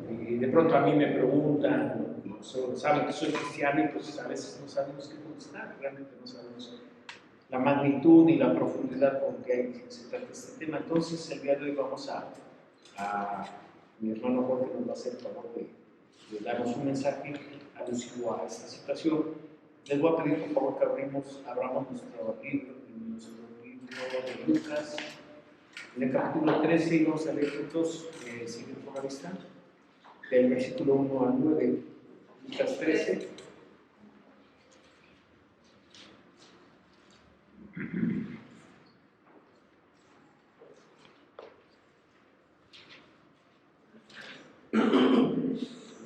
de pronto a mí me preguntan, saben que soy cristiano y pues a veces no sabemos qué contestar, realmente no sabemos la magnitud ni la profundidad con que se trata este tema. Entonces el día de hoy vamos mi hermano Jorge nos va a hacer el favor de darnos un mensaje alusivo a esta situación. Les voy a pedir por favor que abramos nuestro libro de Lucas, en el capítulo 13, y vamos a leer juntos, siguen por la vista, del versículo 1 al 9, Lucas 13.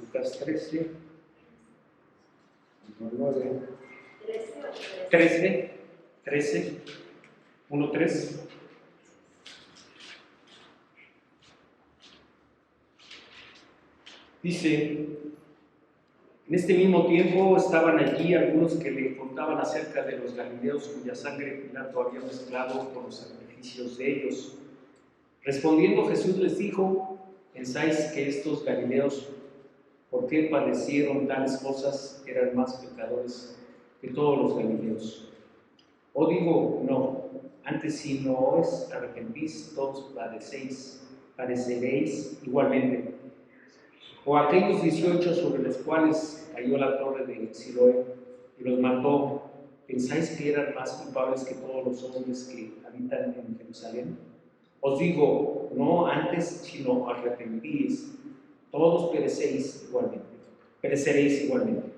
Lucas 13, 9, 13, 1, 3. Dice, en este mismo tiempo estaban allí algunos que le contaban acerca de los galileos cuya sangre Pilato había mezclado con los sacrificios de ellos. Respondiendo Jesús les dijo, ¿pensáis que estos galileos, por qué padecieron tales cosas, eran más pecadores que todos los galileos? O digo, no, antes si no os arrepentís, todos padeceréis igualmente. O aquellos 18 sobre los cuales cayó la torre de Siloé y los mató, ¿pensáis que eran más culpables que todos los hombres que habitan en Jerusalén? Os digo, no antes, sino arrepentís, todos pereceréis igualmente.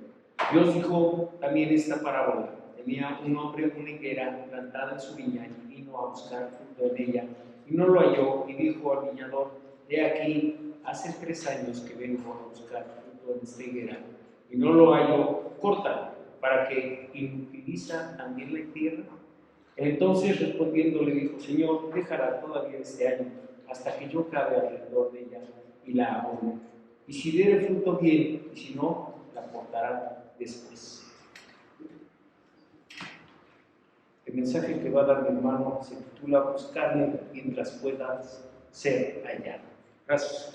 Dios dijo también esta parábola. Tenía un hombre una higuera plantada en su viña y vino a buscar fruto en ella, y no lo halló, y dijo al viñador, he aquí, hace 3 años que vengo a buscar fruto en esta higuera, y no lo hallo, corta, para que inutiliza también la tierra. Entonces respondiendo le dijo, Señor, déjala todavía este año, hasta que yo cabe alrededor de ella y la abone. Y si diere fruto bien, y si no, la cortará después. El mensaje que va a dar mi hermano se titula Buscarme mientras puedas ser hallado. Gracias.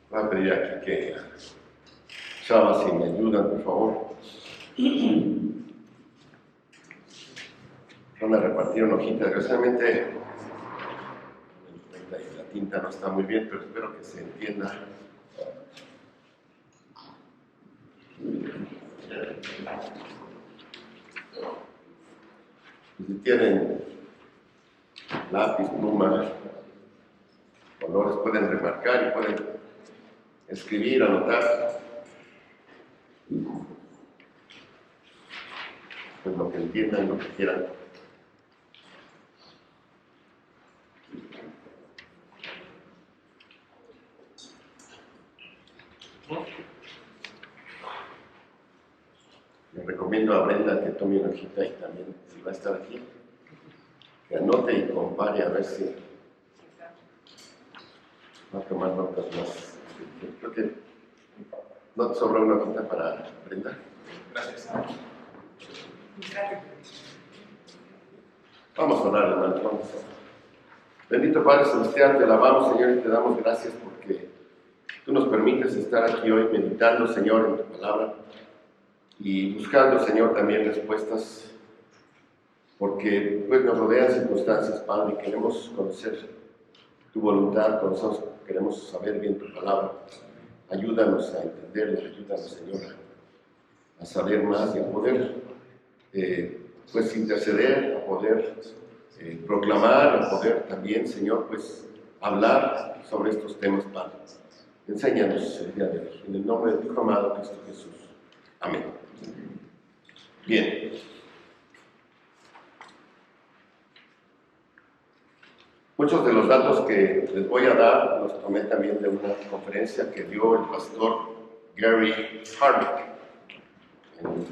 Voy a pedir aquí que Chava, si me ayudan, por favor. Van a repartir una hojita. Desgraciadamente la tinta no está muy bien, pero espero que se entienda. Si tienen lápiz, pluma, colores, pueden remarcar y pueden escribir, anotar. Pues lo que entiendan, lo que quieran. Le recomiendo a Brenda que tome una hojita y también, si va a estar aquí, que anote y compare a ver si va a tomar notas más. Creo que no te sobra una hojita para Brenda. Gracias. Vamos a orar, hermanos. Vamos a orar. Bendito Padre Celestial, te alabamos, Señor, y te damos gracias porque tú nos permites estar aquí hoy meditando, Señor, en tu palabra y buscando, Señor, también respuestas, porque pues nos rodean circunstancias, Padre, y queremos conocer tu voluntad, queremos saber bien tu palabra. Ayúdanos a entenderla, ayúdanos, Señor, a saber más y a poder pues interceder, a poder proclamar, a poder también, Señor, pues hablar sobre estos temas, Padre. Enséñanos el día de hoy, en el nombre de tu Hijo amado Cristo Jesús. Amén. Bien. Muchos de los datos que les voy a dar los tomé también de una conferencia que dio el pastor Gary Harvick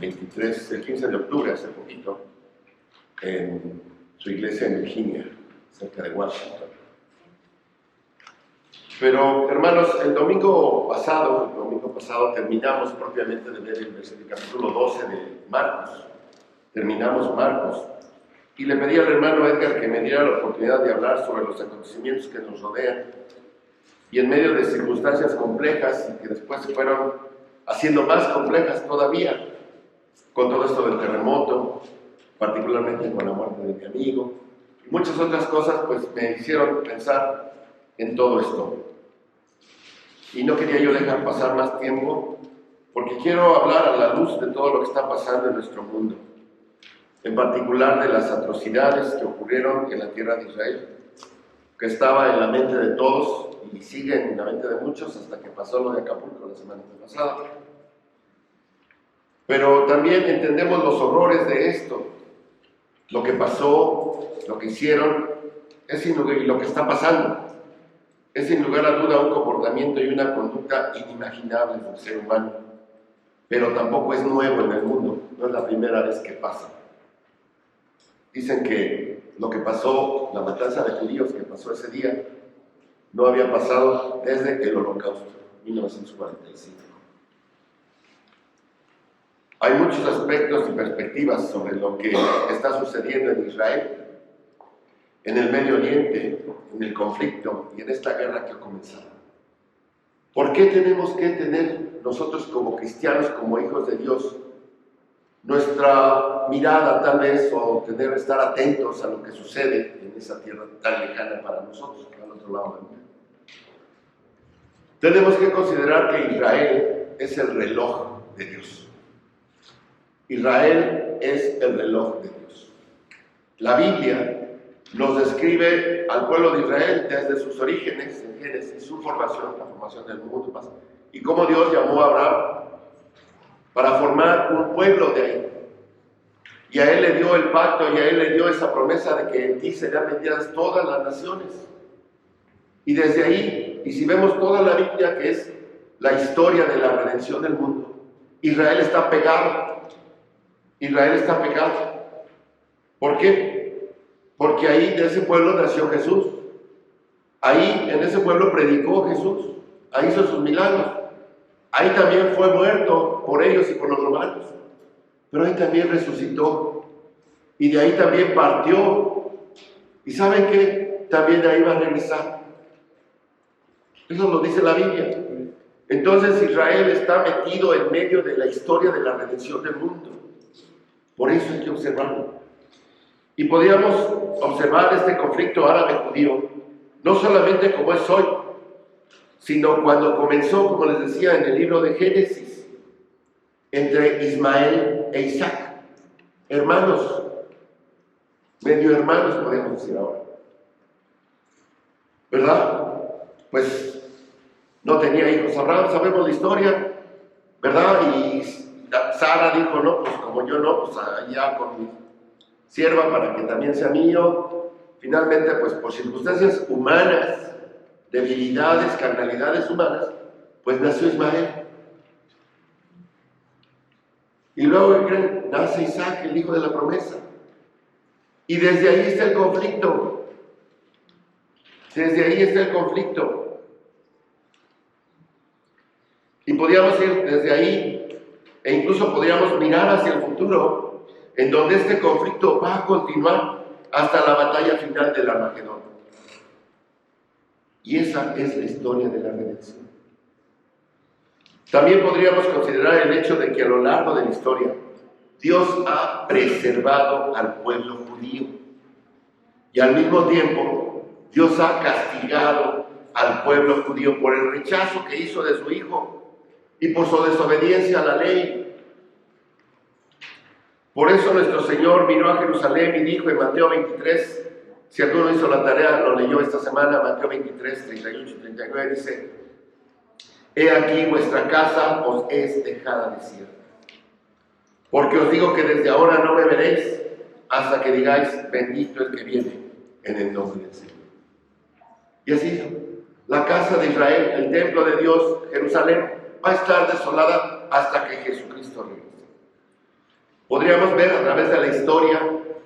el 15 de octubre, hace poquito, en su iglesia en Virginia, cerca de Washington. Pero, hermanos, el domingo pasado terminamos propiamente de ver el capítulo 12 de Marcos. Terminamos Marcos. Y le pedí al hermano Edgar que me diera la oportunidad de hablar sobre los acontecimientos que nos rodean. Y en medio de circunstancias complejas y que después se fueron haciendo más complejas todavía, con todo esto del terremoto, particularmente con la muerte de mi amigo, y muchas otras cosas, pues me hicieron pensar en todo esto. Y no quería yo dejar pasar más tiempo, porque quiero hablar a la luz de todo lo que está pasando en nuestro mundo, en particular de las atrocidades que ocurrieron en la tierra de Israel, que estaba en la mente de todos y sigue en la mente de muchos hasta que pasó lo de Acapulco la semana pasada. Pero también entendemos los horrores de esto, lo que pasó, lo que hicieron, y lo que está pasando. Es sin lugar a duda un comportamiento y una conducta inimaginables del ser humano, pero tampoco es nuevo en el mundo, no es la primera vez que pasa. Dicen que lo que pasó, la matanza de judíos que pasó ese día, no había pasado desde el Holocausto, 1945. Hay muchos aspectos y perspectivas sobre lo que está sucediendo en Israel, en el Medio Oriente, en el conflicto y en esta guerra que ha comenzado. ¿Por qué tenemos que tener nosotros como cristianos, como hijos de Dios, nuestra mirada tal vez o estar atentos a lo que sucede en esa tierra tan lejana para nosotros, al otro lado del mundo? Tenemos que considerar que Israel es el reloj de Dios. Israel es el reloj de Dios. La Biblia nos describe al pueblo de Israel desde sus orígenes, en Génesis, su formación, la formación del mundo, y cómo Dios llamó a Abraham para formar un pueblo de ahí. Y a él le dio el pacto y a él le dio esa promesa de que en ti serán benditas todas las naciones. Y desde ahí, y si vemos toda la Biblia, que es la historia de la redención del mundo, Israel está pegado. Israel está pegado. ¿Por qué? Porque ahí de ese pueblo nació Jesús. Ahí en ese pueblo predicó Jesús. Ahí hizo sus milagros. Ahí también fue muerto por ellos y por los romanos. Pero ahí también resucitó. Y de ahí también partió. ¿Y saben qué? También de ahí va a regresar. Eso lo dice la Biblia. Entonces Israel está metido en medio de la historia de la redención del mundo. Por eso hay que observarlo. Y podríamos observar este conflicto árabe-judío, no solamente como es hoy, sino cuando comenzó, como les decía, en el libro de Génesis, entre Ismael e Isaac, hermanos, medio hermanos podemos decir ahora, ¿verdad? Pues no tenía hijos Abraham, sabemos la historia, ¿verdad? Y Sara dijo, no, pues como yo no, pues allá con mi sierva para que también sea mío. Finalmente, pues por circunstancias humanas, debilidades, carnalidades humanas, pues nació Ismael. Y luego, ¿creen? Nace Isaac, el hijo de la promesa. Y desde ahí está el conflicto. Desde ahí está el conflicto. Y podríamos ir desde ahí, e incluso podríamos mirar hacia el futuro, en donde este conflicto va a continuar hasta la batalla final del Armagedón. Y esa es la historia de la redención. También podríamos considerar el hecho de que a lo largo de la historia, Dios ha preservado al pueblo judío. Y al mismo tiempo, Dios ha castigado al pueblo judío por el rechazo que hizo de su Hijo y por su desobediencia a la ley. Por eso nuestro Señor miró a Jerusalén y dijo en Mateo 23, si alguno hizo la tarea, lo leyó esta semana, Mateo 23, 38 y 39, dice: he aquí vuestra casa os es dejada desierta. Porque os digo que desde ahora no me veréis hasta que digáis, bendito el que viene en el nombre del Señor. Y así, la casa de Israel, el templo de Dios, Jerusalén, va a estar desolada hasta que Jesucristo regrese. Podríamos ver a través de la historia,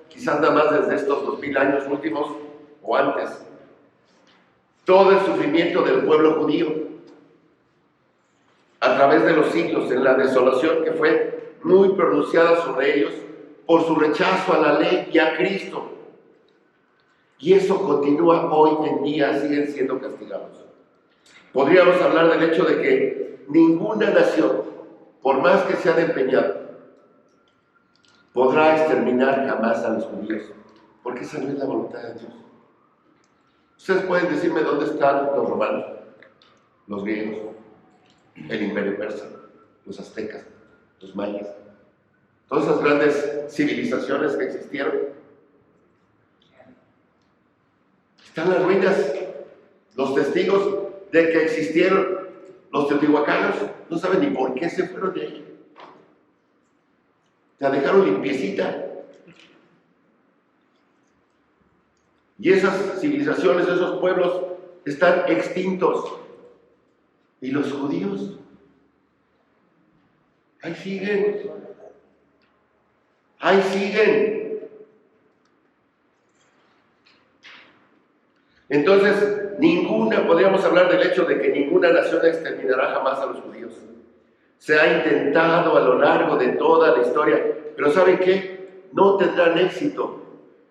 quizás nada más desde estos 2000 años últimos o antes, todo el sufrimiento del pueblo judío a través de los siglos, en la desolación que fue muy pronunciada sobre ellos por su rechazo a la ley y a Cristo. Y eso continúa hoy en día, siguen siendo castigados. Podríamos hablar del hecho de que ninguna nación, por más que se haya empeñado, podrá exterminar jamás a los judíos, porque esa no es la voluntad de Dios. Ustedes pueden decirme dónde están los romanos, los griegos, el imperio persa, los aztecas, los mayas, todas esas grandes civilizaciones que existieron. Están las ruinas, los testigos de que existieron. Los teotihuacanos no saben ni por qué se fueron de ahí. La dejaron limpiecita. Y esas civilizaciones, esos pueblos están extintos. ¿Y los judíos? Ahí siguen. Ahí siguen. Entonces, podríamos hablar del hecho de que ninguna nación exterminará jamás a los judíos. Se ha intentado a lo largo de toda la historia, pero ¿saben qué? No tendrán éxito,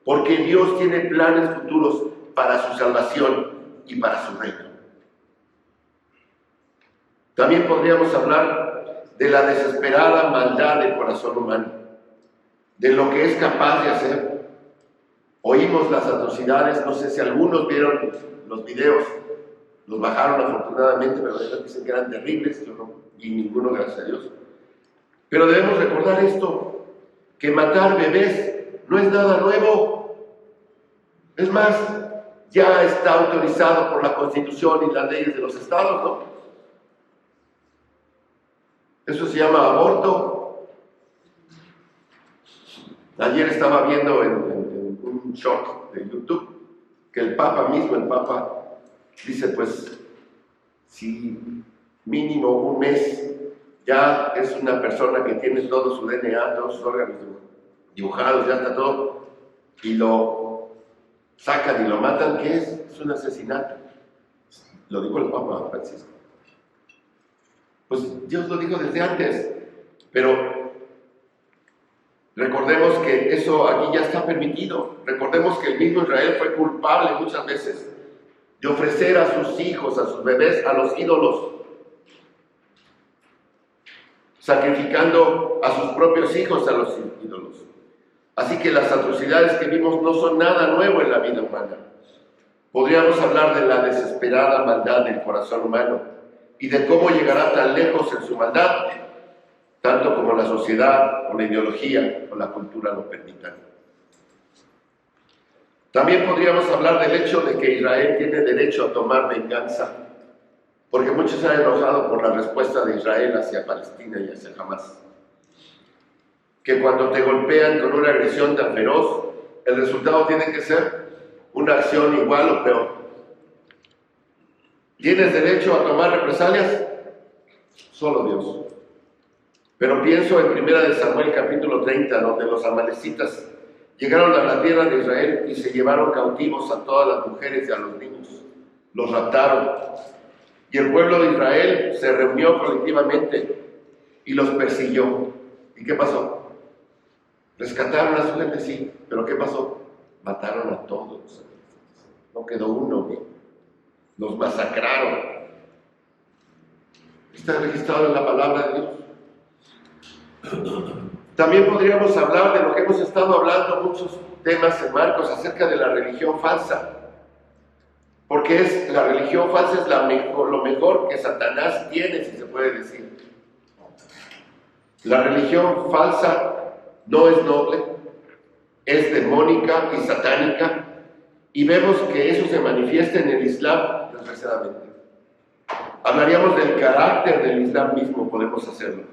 porque Dios tiene planes futuros para su salvación y para su reino. También podríamos hablar de la desesperada maldad del corazón humano, de lo que es capaz de hacer. Oímos las atrocidades, no sé si algunos vieron los videos, los bajaron afortunadamente, pero dicen que eran terribles, yo no vi ninguno, gracias a Dios. Pero debemos recordar esto, que matar bebés no es nada nuevo. Es más, ya está autorizado por la Constitución y las leyes de los estados, ¿no? Eso se llama aborto. Ayer estaba viendo en un short de YouTube que el Papa dice, pues, si mínimo un mes ya es una persona que tiene todo su DNA, todos sus órganos dibujados, ya está todo, y lo sacan y lo matan, ¿qué es? Es un asesinato. Lo dijo el Papa Francisco. Pues Dios lo dijo desde antes, pero recordemos que eso aquí ya está permitido. Recordemos que el mismo Israel fue culpable muchas veces de ofrecer a sus hijos, a sus bebés, a los ídolos, sacrificando a sus propios hijos a los ídolos. Así que las atrocidades que vimos no son nada nuevo en la vida humana. Podríamos hablar de la desesperada maldad del corazón humano y de cómo llegará tan lejos en su maldad, tanto como la sociedad o la ideología o la cultura lo permitan. También podríamos hablar del hecho de que Israel tiene derecho a tomar venganza, porque muchos se han enojado por la respuesta de Israel hacia Palestina y hacia Hamas. Que cuando te golpean con una agresión tan feroz, el resultado tiene que ser una acción igual o peor. ¿Tienes derecho a tomar represalias? Solo Dios. Pero pienso en 1 Samuel capítulo 30, donde los amalecitas llegaron a la tierra de Israel y se llevaron cautivos a todas las mujeres y a los niños. Los raptaron. Y el pueblo de Israel se reunió colectivamente y los persiguió. ¿Y qué pasó? Rescataron a su gente, sí, pero ¿qué pasó? Mataron a todos. No quedó uno, ¿sí? Los masacraron. Está registrado en la palabra de Dios. También podríamos hablar de lo que hemos estado hablando, muchos temas en Marcos, acerca de la religión falsa. Porque la religión falsa es lo mejor que Satanás tiene, si se puede decir. La religión falsa no es noble, es demónica y satánica, y vemos que eso se manifiesta en el Islam, desgraciadamente. Hablaríamos del carácter del Islam mismo, podemos hacerlo,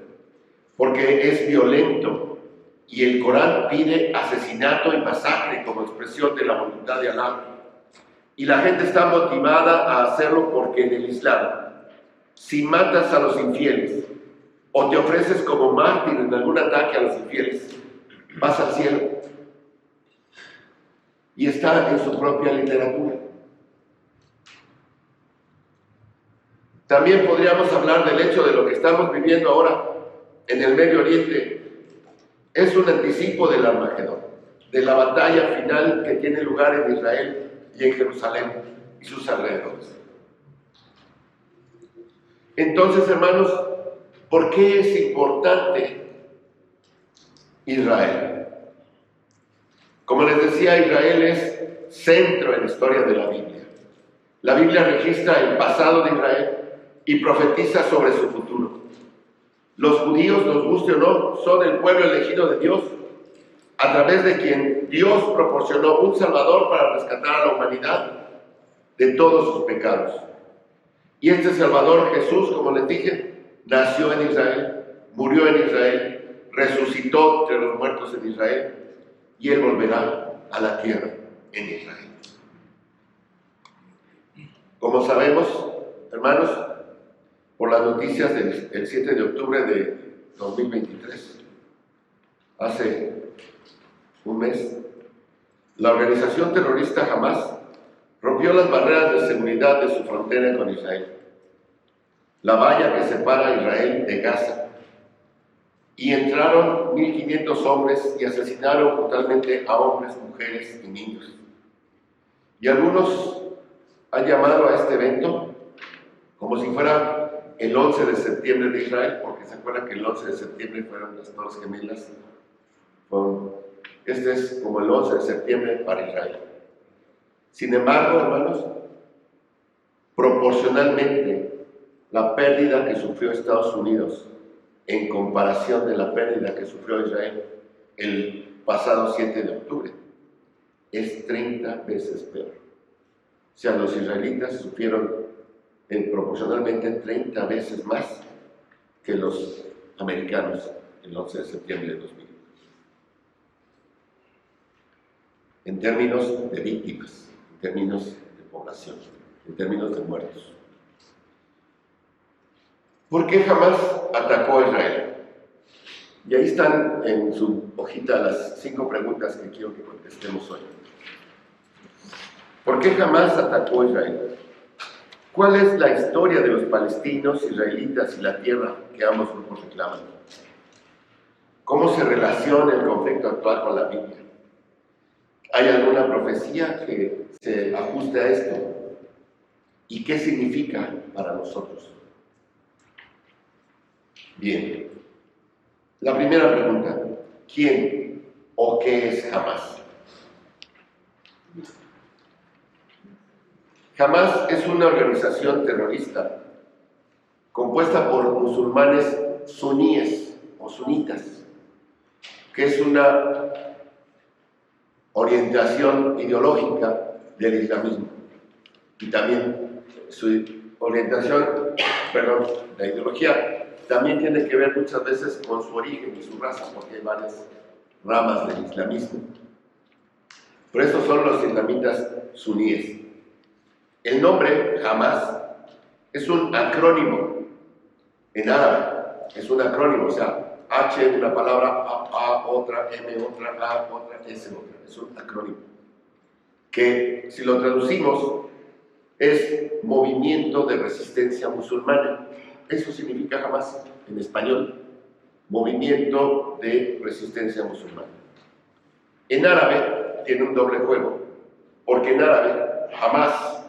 porque es violento, y el Corán pide asesinato y masacre como expresión de la voluntad de Alá. Y la gente está motivada a hacerlo porque en el Islam, si matas a los infieles o te ofreces como mártir en algún ataque a los infieles, vas al cielo. Y está en su propia literatura. También podríamos hablar del hecho de lo que estamos viviendo ahora en el Medio Oriente. Es un anticipo del Armagedón, de la batalla final que tiene lugar en Israel y en Jerusalén y sus alrededores. Entonces, hermanos, ¿por qué es importante Israel? Como les decía, Israel es centro en la historia de la Biblia. La Biblia registra el pasado de Israel y profetiza sobre su futuro. Los judíos, nos guste o no, son el pueblo elegido de Dios, a través de quien Dios proporcionó un Salvador para rescatar a la humanidad de todos sus pecados. Y este Salvador, Jesús, como les dije, nació en Israel, murió en Israel, resucitó entre los muertos en Israel, y Él volverá a la tierra en Israel. Como sabemos, hermanos, por las noticias del 7 de octubre de 2023, hace un mes, la organización terrorista Hamás rompió las barreras de seguridad de su frontera con Israel, la valla que separa a Israel de Gaza, y entraron 1.500 hombres y asesinaron brutalmente a hombres, mujeres y niños. Y algunos han llamado a este evento como si fuera el 11 de septiembre de Israel, porque se acuerdan que el 11 de septiembre fueron las Torres Gemelas. Este es como el 11 de septiembre para Israel. Sin embargo, hermanos, proporcionalmente, la pérdida que sufrió Estados Unidos en comparación de la pérdida que sufrió Israel el pasado 7 de octubre es 30 veces peor. O sea, los israelitas sufrieron proporcionalmente 30 veces más que los americanos el 11 de septiembre de 2000. En términos de víctimas, en términos de población, en términos de muertos. ¿Por qué Hamás atacó a Israel? Y ahí están en su hojita las 5 preguntas que quiero que contestemos hoy. ¿Por qué Hamás atacó a Israel? ¿Cuál es la historia de los palestinos, israelitas y la tierra que ambos grupos reclaman? ¿Cómo se relaciona el conflicto actual con la Biblia? ¿Hay alguna profecía que se ajuste a esto? ¿Y qué significa para nosotros? Bien, la primera pregunta: ¿quién o qué es Hamás? Hamás es una organización terrorista compuesta por musulmanes suníes o sunitas, que es una orientación ideológica del islamismo. Y también su orientación, la ideología, también tiene que ver muchas veces con su origen y su raza, porque hay varias ramas del islamismo. Por eso son los islamitas suníes. El nombre Hamás es un acrónimo en árabe, es un acrónimo, o sea, H una palabra, A otra, M otra, A otra, S otra, es un acrónimo, que si lo traducimos es Movimiento de Resistencia Musulmana. Eso significa Hamás en español, Movimiento de Resistencia Musulmana. En árabe tiene un doble juego, porque en árabe Hamás,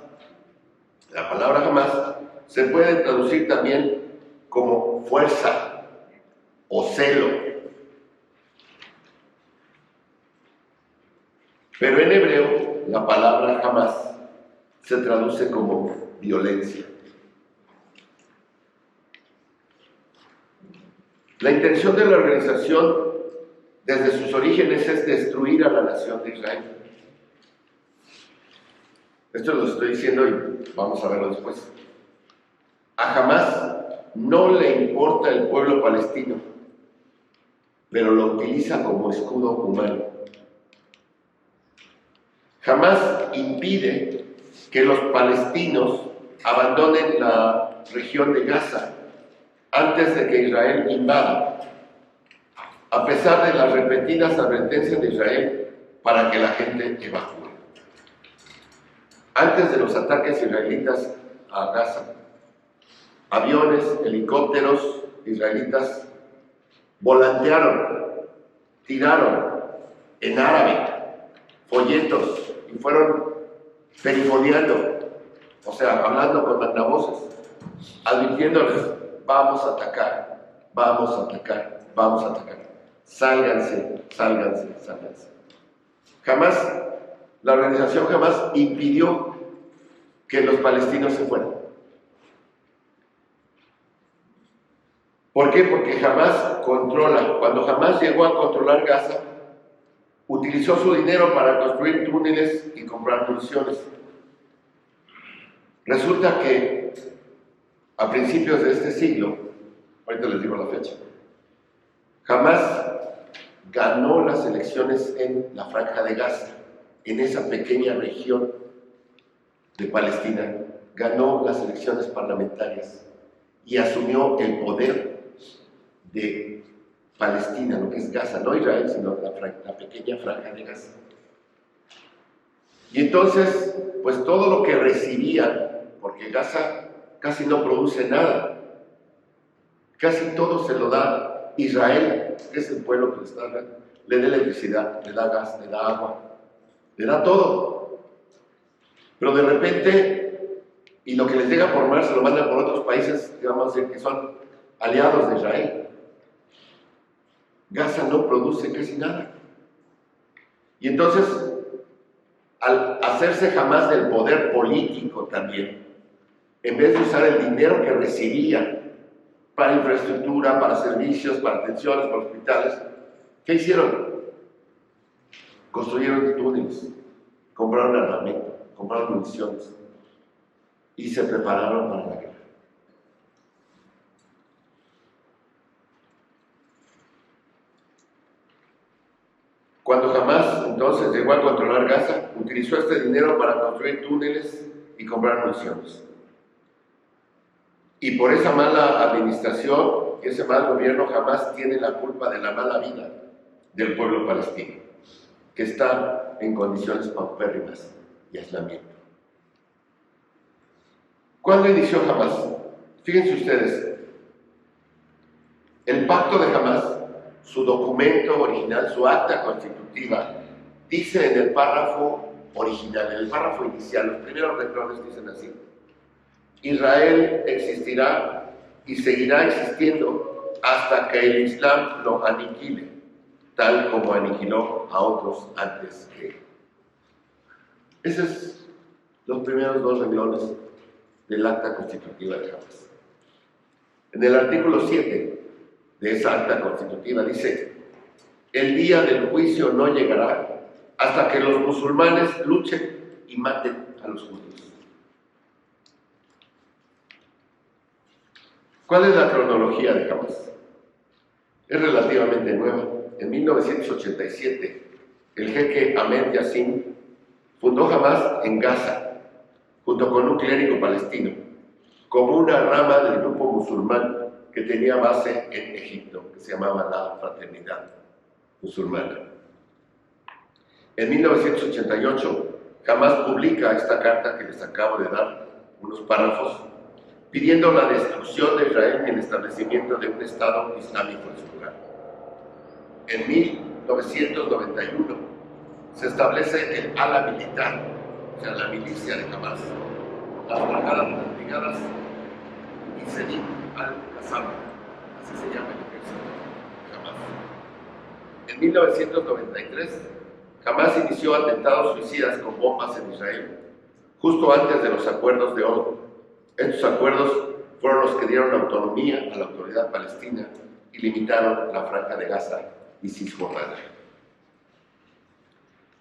la palabra Hamás, se puede traducir también como fuerza o celo. Pero en hebreo, la palabra Hamás se traduce como violencia. La intención de la organización desde sus orígenes es destruir a la nación de Israel. Esto lo estoy diciendo y vamos a verlo después. A Hamás no le importa el pueblo palestino, pero lo utiliza como escudo humano. Hamás impide que los palestinos abandonen la región de Gaza antes de que Israel invada, a pesar de las repetidas advertencias de Israel para que la gente evacúe. Antes de los ataques israelitas a Gaza, aviones, helicópteros israelitas volantearon, tiraron en árabe folletos y fueron perifoneando, o sea, hablando con mandavoces, advirtiéndoles: vamos a atacar, vamos a atacar, vamos a atacar, sálganse, sálganse, sálganse. Jamás, la organización jamás impidió que los palestinos se fueran. ¿Por qué? Porque Hamás controla. Cuando Hamás llegó a controlar Gaza, utilizó su dinero para construir túneles y comprar municiones. Resulta que a principios de este siglo, ahorita les digo la fecha, Hamás ganó las elecciones en la Franja de Gaza, en esa pequeña región de Palestina. Ganó las elecciones parlamentarias y asumió el poder de Palestina, lo que es Gaza, no Israel, sino la pequeña Franja de Gaza. Y entonces, pues todo lo que recibían, porque Gaza casi no produce nada, casi todo se lo da Israel, que es el pueblo que le da electricidad, le da gas, le da agua, le da todo. Pero de repente, y lo que les llega por mar se lo mandan por otros países, que vamos a decir que son aliados de Israel. Gaza no produce casi nada. Y entonces, al hacerse jamás del poder político también, en vez de usar el dinero que recibía para infraestructura, para servicios, para atenciones, para hospitales, ¿qué hicieron? Construyeron túneles, compraron armamento, compraron municiones y se prepararon para la guerra. Cuando Hamás entonces llegó a controlar Gaza, utilizó este dinero para construir túneles y comprar municiones. Y por esa mala administración y ese mal gobierno, Hamás tiene la culpa de la mala vida del pueblo palestino, que está en condiciones paupérrimas y aislamiento. ¿Cuándo inició Hamás? Fíjense ustedes, el pacto de Hamás, su documento original, su acta constitutiva, dice en el párrafo original, en el párrafo inicial, los primeros renglones dicen así: Israel existirá y seguirá existiendo hasta que el Islam lo aniquile, tal como aniquiló a otros antes que él. Esos son los primeros dos renglones del acta constitutiva de Hamás. En el artículo 7 de esa acta constitutiva dice: el día del juicio no llegará hasta que los musulmanes luchen y maten a los judíos. ¿Cuál es la cronología de Hamás? Es relativamente nueva. En 1987, el jeque Ahmed Yassin fundó Hamás en Gaza, junto con un clérigo palestino, como una rama del grupo musulmán que tenía base en Egipto, que se llamaba la Fraternidad Musulmana. En 1988, Hamás publica esta carta que les acabo de dar, unos párrafos, pidiendo la destrucción de Israel y el establecimiento de un Estado islámico en su lugar. En 1991 se establece el ala militar, o sea, la milicia de Hamás, las brigadas Isedim al-Qassam, así se llama el ejército de Hamás. En 1993, Hamás inició atentados suicidas con bombas en Israel, justo antes de los acuerdos de Oslo. Estos acuerdos fueron los que dieron autonomía a la autoridad palestina y limitaron la Franja de Gaza y Cisjordania.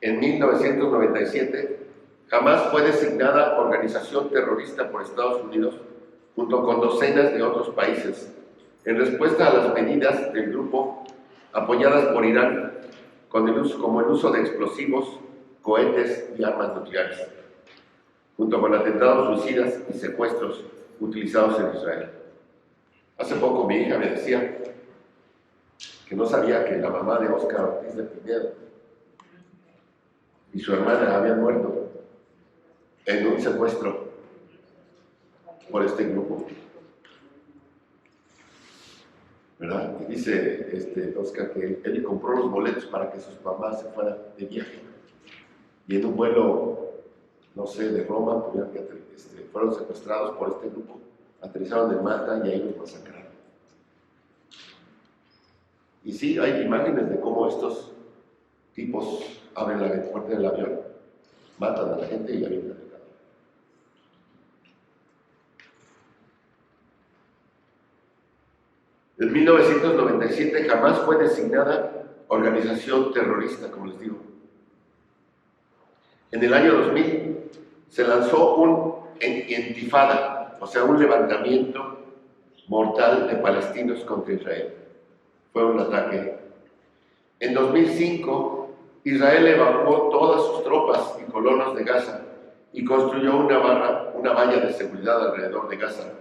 En 1997, Hamás fue designada organización terrorista por Estados Unidos junto con docenas de otros países, en respuesta a las medidas del grupo apoyadas por Irán, como el uso de explosivos, cohetes y armas nucleares, junto con atentados suicidas y secuestros utilizados en Israel. Hace poco mi hija me decía que no sabía que la mamá de Óscar Ortiz de Pinedo y su hermana habían muerto en un secuestro por este grupo. ¿verdad? Y dice Oscar que él compró los boletos para que sus papás se fueran de viaje. Y en un vuelo, no sé, de Roma, fueron secuestrados por este grupo, aterrizaron en Malta y ahí los masacraron. Y sí, hay imágenes de cómo estos tipos abren la puerta del avión, matan a la gente y avientan el avión. En 1997 jamás fue designada organización terrorista, como les digo. En el año 2000 se lanzó un intifada, o sea, un levantamiento mortal de palestinos contra Israel. Fue un ataque. En 2005, Israel evacuó todas sus tropas y colonos de Gaza y construyó una valla de seguridad alrededor de Gaza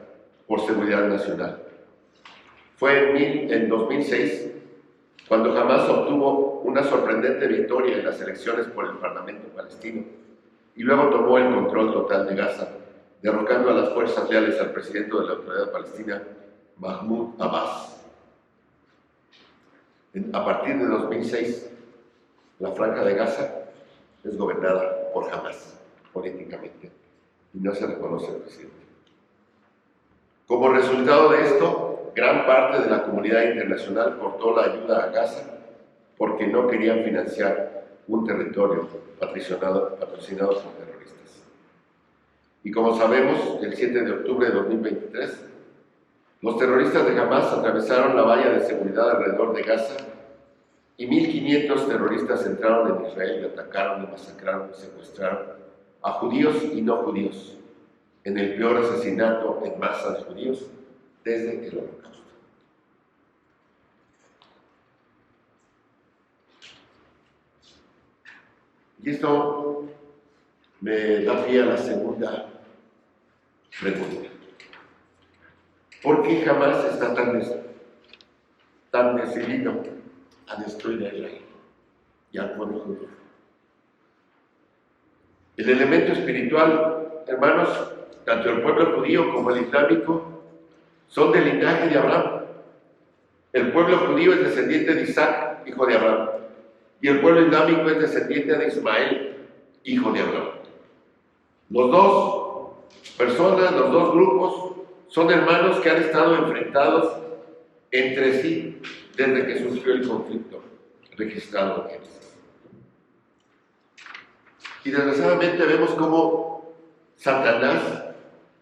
por seguridad nacional. Fue en 2006 cuando Hamás obtuvo una sorprendente victoria en las elecciones por el Parlamento palestino y luego tomó el control total de Gaza, derrocando a las fuerzas leales al presidente de la Autoridad Palestina, Mahmoud Abbas. A partir de 2006, la Franja de Gaza es gobernada por Hamás, políticamente, y no se reconoce al presidente. Como resultado de esto, gran parte de la comunidad internacional cortó la ayuda a Gaza porque no querían financiar un territorio patrocinado por terroristas. Y como sabemos, el 7 de octubre de 2023, los terroristas de Hamás atravesaron la valla de seguridad alrededor de Gaza y 1.500 terroristas entraron en Israel y atacaron y masacraron y secuestraron a judíos y no judíos en el peor asesinato en masa de judíos desde el Holocausto. Y esto me da pie a la segunda pregunta. ¿Por qué jamás está tan decidido a destruir a Israel y al pueblo judío? El elemento espiritual, hermanos, tanto el pueblo judío como el islámico son del linaje de Abraham. El pueblo judío es descendiente de Isaac, hijo de Abraham, y el pueblo islámico es descendiente de Ismael, hijo de Abraham. Los dos personas, los dos grupos, son hermanos que han estado enfrentados entre sí desde que surgió el conflicto registrado en Génesis. Y desgraciadamente vemos cómo Satanás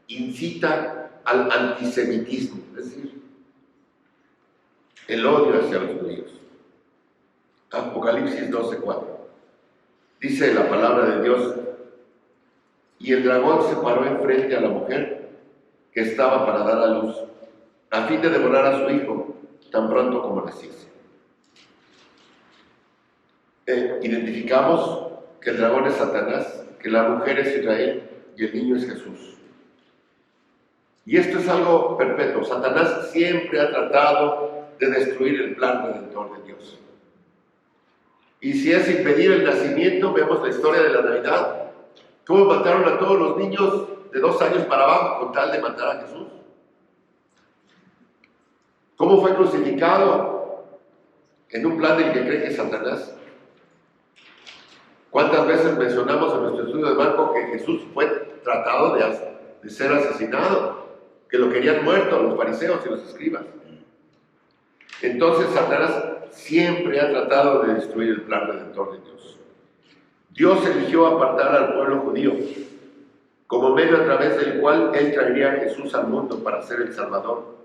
incita al antisemitismo, es decir, el odio hacia los judíos. Apocalipsis 12:4. Dice la palabra de Dios: y el dragón se paró enfrente a la mujer que estaba para dar a luz, a fin de devorar a su hijo tan pronto como naciese. Identificamos que el dragón es Satanás, que la mujer es Israel y el niño es Jesús. Y esto es algo perpetuo. Satanás siempre ha tratado de destruir el plan redentor de Dios. Y si es impedir el nacimiento, vemos la historia de la Navidad, cómo mataron a todos los niños de 2 años para abajo con tal de matar a Jesús. ¿Cómo fue crucificado? En un plan del que cree que es Satanás. ¿Cuántas veces mencionamos en nuestro estudio de Marco que Jesús fue tratado de ser asesinado? Que lo querían muerto los fariseos y los escribas. Entonces Satanás siempre ha tratado de destruir el plan redentor de Dios. Dios eligió apartar al pueblo judío como medio a través del cual Él traería a Jesús al mundo para ser el Salvador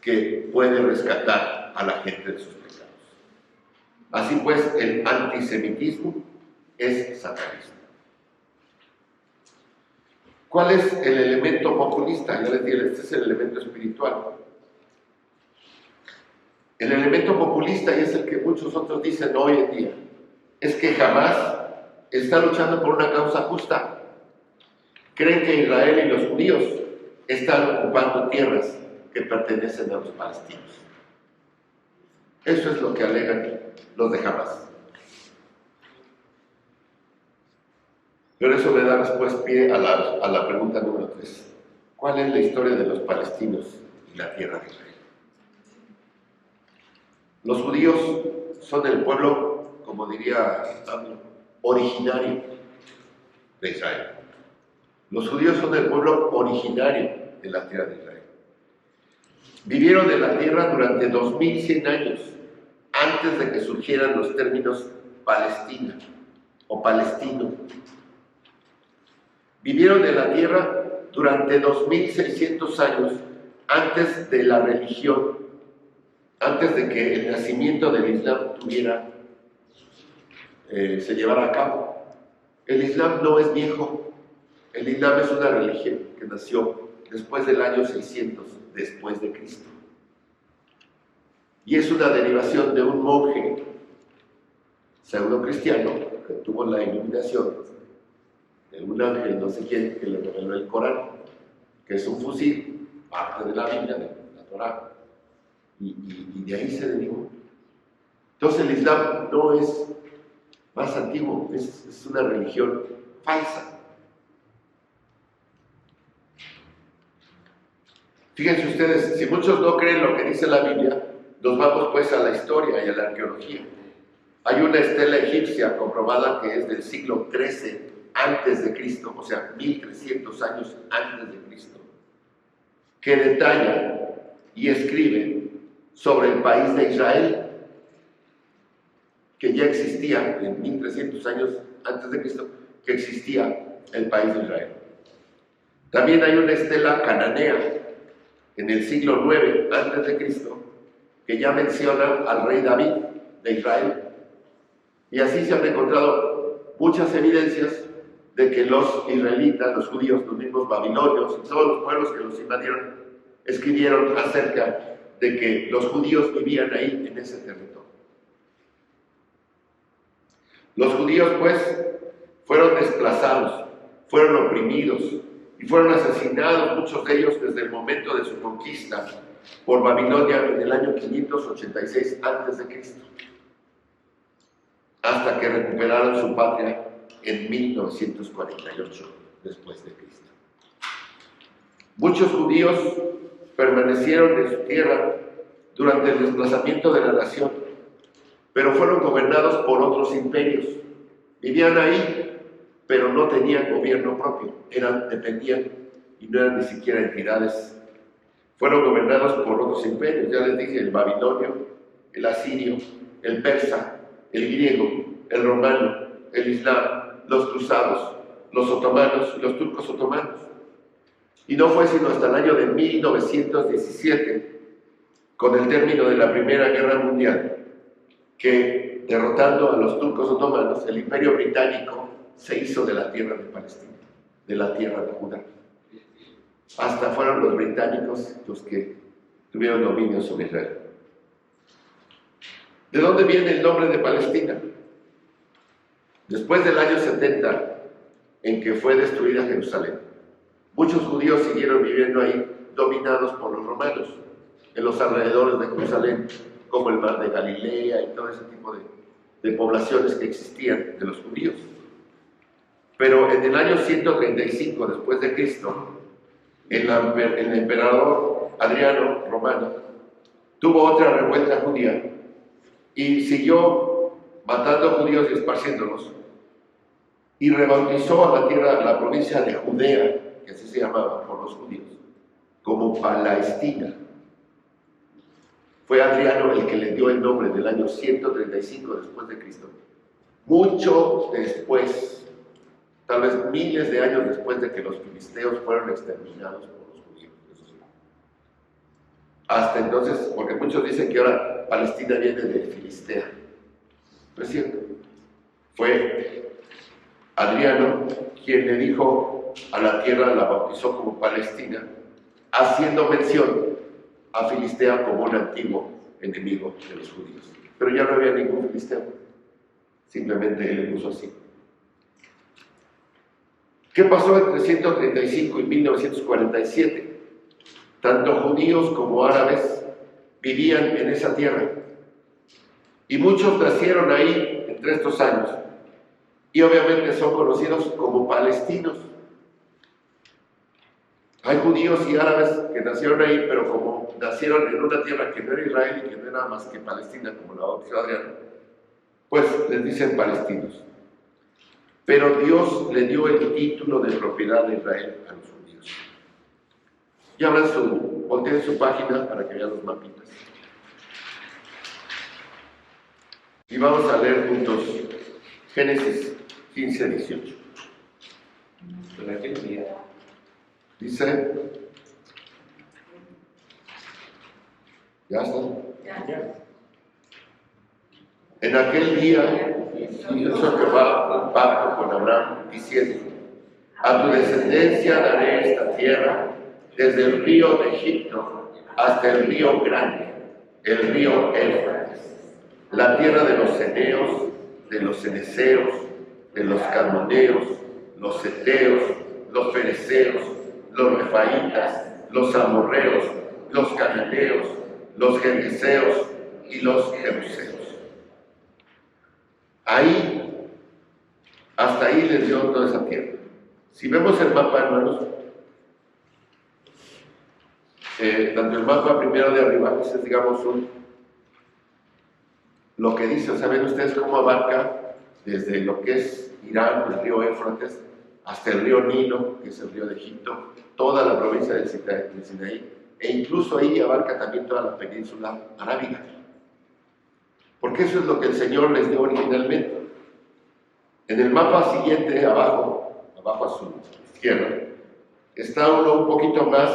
que puede rescatar a la gente de sus pecados. Así pues, el antisemitismo es satanismo. ¿Cuál es el elemento populista? Ya les dije, este es el elemento espiritual. El elemento populista, y es el que muchos otros dicen hoy en día, es que jamás está luchando por una causa justa. Creen que Israel y los judíos están ocupando tierras que pertenecen a los palestinos. Eso es lo que alegan los de Hamás. Pero eso me da después pie a la pregunta número 3. ¿Cuál es la historia de los palestinos y la tierra de Israel? Los judíos son el pueblo, como diría Pablo, originario de Israel. Los judíos son el pueblo originario de la tierra de Israel. Vivieron en la tierra durante 2100 años, antes de que surgieran los términos Palestina o palestino. Vivieron en la tierra durante 2600 años antes de la religión, antes de que el nacimiento del Islam se llevara a cabo. El Islam no es viejo. El Islam es una religión que nació después del año 600 después de Cristo. Y es una derivación de un monje pseudo-cristiano que tuvo la iluminación de un ángel, no sé quién, que le reveló el Corán, que es un fusil, parte de la Biblia, de la Torá, y de ahí se derivó. Entonces el Islam no es más antiguo, es una religión falsa. Fíjense ustedes, si muchos no creen lo que dice la Biblia, nos vamos pues a la historia y a la arqueología. Hay una estela egipcia comprobada que es del siglo XIII antes de Cristo, o sea, 1300 años antes de Cristo, que detalla y escribe sobre el país de Israel, que ya existía en 1300 años antes de Cristo, que existía el país de Israel. También hay una estela cananea en el siglo IX antes de Cristo, que ya menciona al rey David de Israel. Y así se han encontrado muchas evidencias de que los israelitas, los judíos, los mismos babilonios y todos los pueblos que los invadieron, escribieron acerca de que los judíos vivían ahí en ese territorio. Los judíos, pues, fueron desplazados, fueron oprimidos y fueron asesinados, muchos de ellos desde el momento de su conquista por Babilonia en el año 586 a.C., hasta que recuperaron su patria en 1948 después de Cristo. Muchos judíos permanecieron en su tierra durante el desplazamiento de la nación, pero fueron gobernados por otros imperios. Vivían ahí, pero no tenían gobierno propio, dependían y no eran ni siquiera entidades. Fueron gobernados por otros imperios, ya les dije, el babilonio, el asirio, el persa, el griego, el romano, el islam, los cruzados, los otomanos y los turcos otomanos. Y no fue sino hasta el año de 1917, con el término de la Primera Guerra Mundial, que derrotando a los turcos otomanos, el Imperio Británico se hizo de la tierra de Palestina, de la tierra de Judá. Hasta fueron los británicos los que tuvieron dominio sobre Israel. ¿De dónde viene el nombre de Palestina? Después del año 70, en que fue destruida Jerusalén, muchos judíos siguieron viviendo ahí, dominados por los romanos, en los alrededores de Jerusalén, como el mar de Galilea y todo ese tipo de poblaciones que existían de los judíos. Pero en el año 135 después de Cristo, el emperador Adriano Romano tuvo otra revuelta judía y siguió matando judíos y esparciéndolos, y rebautizó a la tierra, la provincia de Judea, que así se llamaba por los judíos, como Palestina. Fue Adriano el que le dio el nombre del año 135 después de Cristo. Mucho después, tal vez miles de años después de que los filisteos fueron exterminados por los judíos. Hasta entonces, porque muchos dicen que ahora Palestina viene de Filistea. No es cierto. Fue Adriano quien le dijo a la tierra, la bautizó como Palestina, haciendo mención a Filistea como un antiguo enemigo de los judíos. Pero ya no había ningún filisteo, simplemente él le puso así. ¿Qué pasó entre 135 y 1947? Tanto judíos como árabes vivían en esa tierra, y muchos nacieron ahí entre estos años, y obviamente son conocidos como palestinos. Hay judíos y árabes que nacieron ahí, pero como nacieron en una tierra que no era Israel y que no era más que Palestina, como la bautizó Adriano, pues les dicen palestinos. Pero Dios le dio el título de propiedad de Israel a los judíos. Y abran volteen su página para que vean los mapitas. Y vamos a leer juntos Génesis 15, 18. Dice, ¿ya está? En aquel día hizo Jehová un pacto con Abraham, diciendo, a tu descendencia daré esta tierra, desde el río de Egipto hasta el río grande, el río Éufrates, la tierra de los ceneos, de los ceneseos, de los cadmoneos, los heteos, los fereceos, los refaitas, los amorreos, los cananeos, los gergeseos y los jebuseos. Ahí, hasta ahí les dio toda esa tierra. Si vemos el mapa, hermanos, tanto el mapa primero de arriba, es digamos lo que dice, ¿saben ustedes cómo abarca desde lo que es Irán, el río Éufrates, hasta el río Nilo, que es el río de Egipto, toda la provincia del Sinaí, e incluso ahí abarca también toda la península arábiga? Porque eso es lo que el Señor les dio originalmente. En el mapa siguiente, abajo a su izquierda, está uno un poquito más,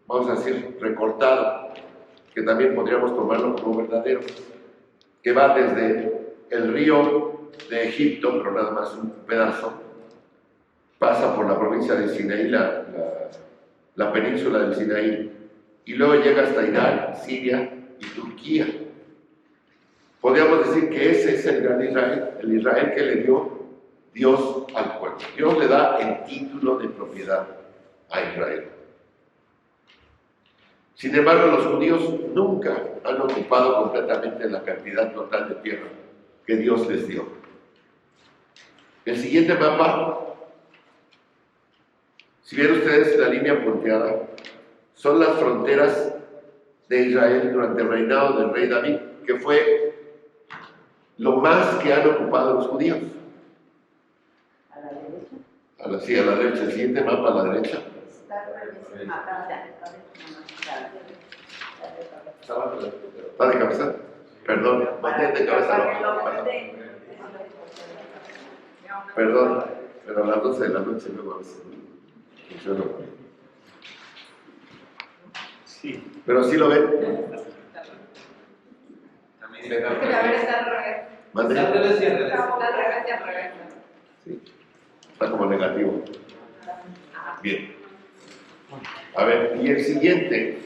vamos a decir, recortado, que también podríamos tomarlo como verdadero, que va desde el río de Egipto, pero nada más un pedazo, pasa por la provincia de Sinaí, la península del Sinaí, y luego llega hasta Irán, Siria y Turquía. Podríamos decir que ese es el gran Israel, el Israel que le dio Dios al pueblo. Dios le da el título de propiedad a Israel. Sin embargo, los judíos nunca han ocupado completamente la cantidad total de tierra que Dios les dio. El siguiente mapa, si ven ustedes la línea punteada, son las fronteras de Israel durante el reinado del rey David, que fue lo más que han ocupado los judíos. ¿A la derecha? Sí, a la derecha. El siguiente mapa a la derecha. ¿Está de cabeza? Perdón, mantén de cabeza. Perdón, pero a las 12 de la noche luego a veces funciona. Sí. Pero sí lo ven. Sí. Está como negativo. Bien. A ver, y el siguiente.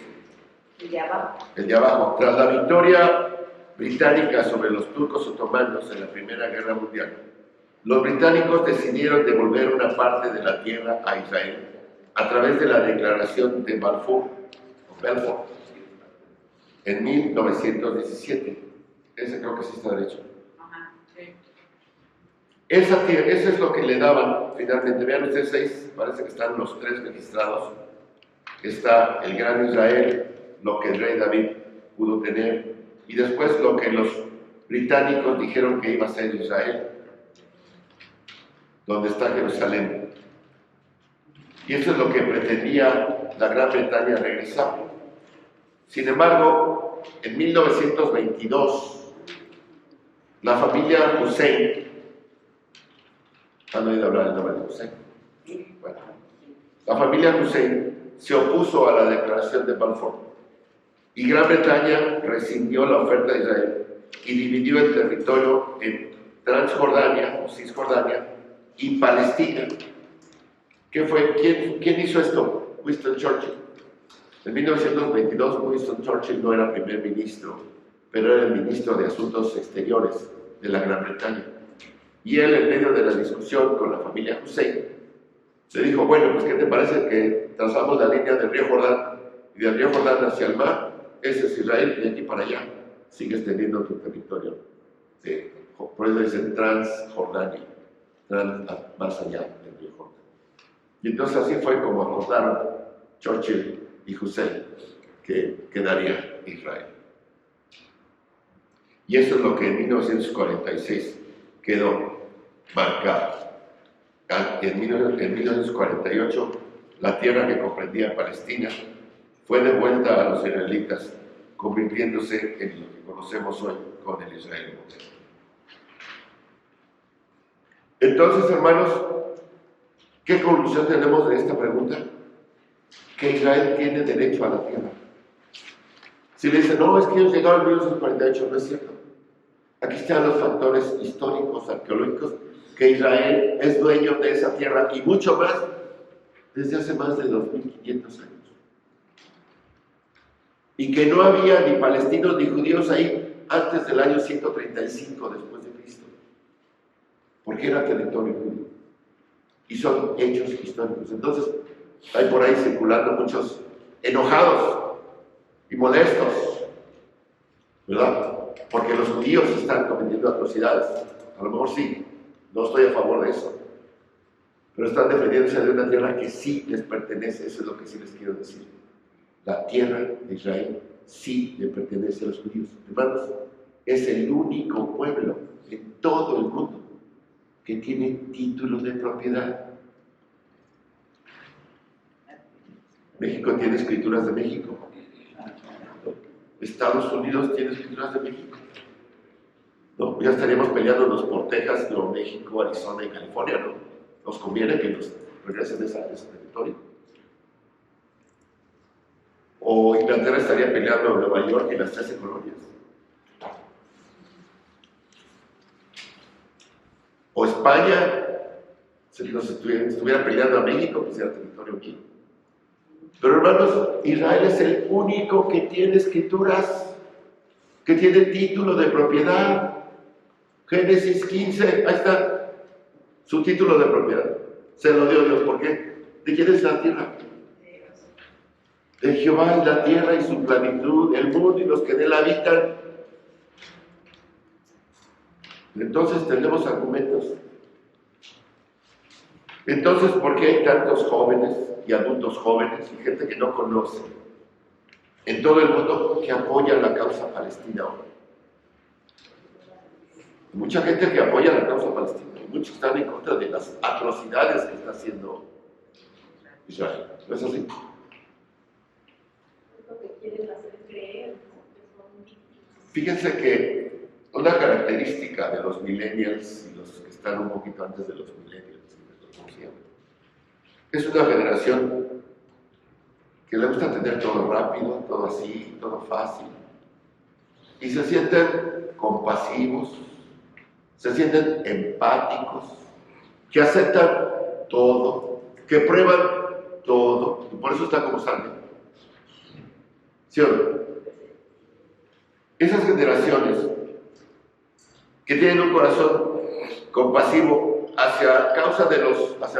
El de abajo. Tras la victoria británica sobre los turcos otomanos en la Primera Guerra Mundial, los británicos decidieron devolver una parte de la tierra a Israel a través de la declaración de Balfour, en 1917. Ese creo que sí está derecho. Esa tierra, eso es lo que le daban finalmente. Vean ustedes ahí, parece que están los tres registrados. Está el gran Israel, lo que el rey David pudo tener, y después lo que los británicos dijeron que iba a ser Israel, donde está Jerusalén. Y eso es lo que pretendía la Gran Bretaña regresar. Sin embargo, en 1922, la familia Hussein, ¿han oído hablar del nombre de Hussein? Bueno, la familia Hussein se opuso a la declaración de Balfour y Gran Bretaña rescindió la oferta de Israel y dividió el territorio en Transjordania o Cisjordania y Palestina. ¿Qué fue? ¿Quién hizo esto? Winston Churchill. En 1922 Winston Churchill no era primer ministro, pero era el ministro de Asuntos Exteriores de la Gran Bretaña. Y él, en medio de la discusión con la familia Hussein, le dijo, bueno, pues ¿qué te parece que trazamos la línea del río Jordán? Y del río Jordán hacia el mar, ese es Israel, y de aquí para allá sigues teniendo tu territorio. Por eso dicen Transjordania, más allá del río Jordán. Y entonces así fue como acordaron Churchill y Hussein que quedaría Israel. Y eso es lo que en 1946 quedó marcado. En 1948, la tierra que comprendía Palestina fue devuelta a los israelitas, convirtiéndose en lo que conocemos hoy con el Israel moderno. Entonces, hermanos, ¿qué conclusión tenemos de esta pregunta? Que Israel tiene derecho a la tierra. Si le dicen, no, es que ellos llegaron en 1948, no es cierto. Aquí están los factores históricos, arqueológicos, que Israel es dueño de esa tierra y mucho más desde hace más de 2500 años. Y que no había ni palestinos ni judíos ahí antes del año 135 después de Cristo, porque era territorio judío. Y son hechos históricos. Entonces, hay por ahí circulando muchos enojados y molestos, ¿verdad? Porque los judíos están cometiendo atrocidades. A lo mejor sí, no estoy a favor de eso. Pero están defendiéndose de una tierra que sí les pertenece, eso es lo que sí les quiero decir. La tierra de Israel sí le pertenece a los judíos. Hermanos, es el único pueblo en todo el mundo que tiene título de propiedad. México tiene escrituras de México. Estados Unidos tiene escrituras de México. No, ya estaríamos peleándonos por Texas, Nuevo México, Arizona y California, ¿no? Nos conviene que nos regresen ese territorio. O Inglaterra estaría peleando en Nueva York y las 13 colonias. O España, si nos estuviera peleando a México, pues era territorio mío. Pero hermanos, Israel es el único que tiene escrituras, que tiene título de propiedad. Génesis 15, ahí está su título de propiedad. Se lo dio Dios. ¿Por qué? ¿De quién es la tierra? De Jehová es la tierra y su plenitud, el mundo y los que en él habitan. Entonces tenemos argumentos. Entonces, ¿por qué hay tantos jóvenes y adultos jóvenes y gente que no conoce en todo el mundo que apoya la causa palestina ahora? Mucha gente que apoya la causa palestina y muchos están en contra de las atrocidades que está haciendo Israel. ¿No es así? Lo que quieren hacer creer, Fíjense que una característica de los millennials y los que están un poquito antes de los millennials, es una generación que le gusta tener todo rápido, todo así, todo fácil. Y se sienten compasivos, se sienten empáticos, que aceptan todo, que prueban todo, y por eso están como están. ¿Sí o no? Esas generaciones que tienen un corazón compasivo hacia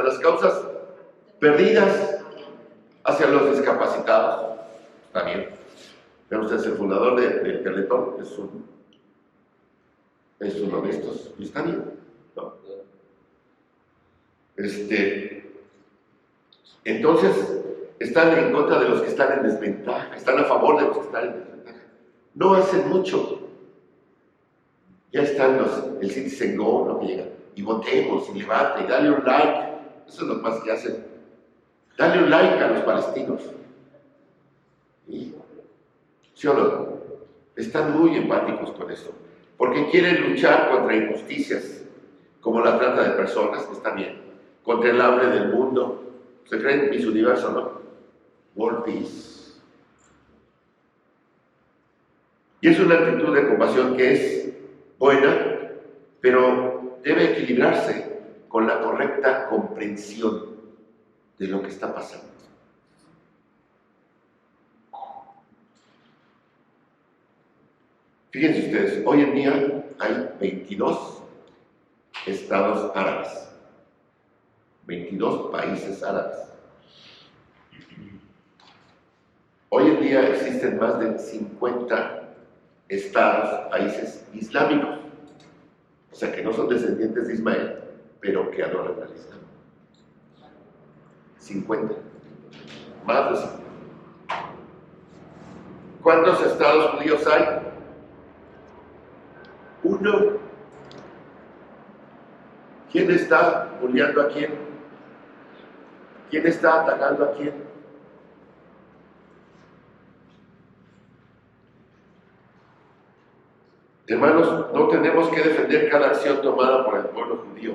las causas perdidas, hacia los discapacitados, también. Pero usted es el fundador del Teletón, es uno de estos, y está bien, ¿no? Entonces, están en contra de los que están en desventaja, están a favor de los que están en desventaja. No hacen mucho. Ya están el Citizen Go, lo que llegan, y votemos, y levanta, y dale un like. Eso es lo más que hacen. Dale un like a los palestinos. ¿Sí o no? Están muy empáticos con eso. Porque quieren luchar contra injusticias, como la trata de personas, que está bien, contra el hambre del mundo. ¿Se creen Miss Universo, no? World Peace. Y es una actitud de compasión que es buena, pero debe equilibrarse con la correcta comprensión de lo que está pasando. Fíjense ustedes, hoy en día hay 22 estados árabes, 22 países árabes. Hoy en día existen más de 50 estados, países islámicos, o sea que no son descendientes de Ismael, pero que adoran al Islam. 50. Más de 50. ¿Cuántos estados judíos hay? 1. ¿Quién está bulleando a quién? ¿Quién está atacando a quién? Hermanos, no tenemos que defender cada acción tomada por el pueblo judío,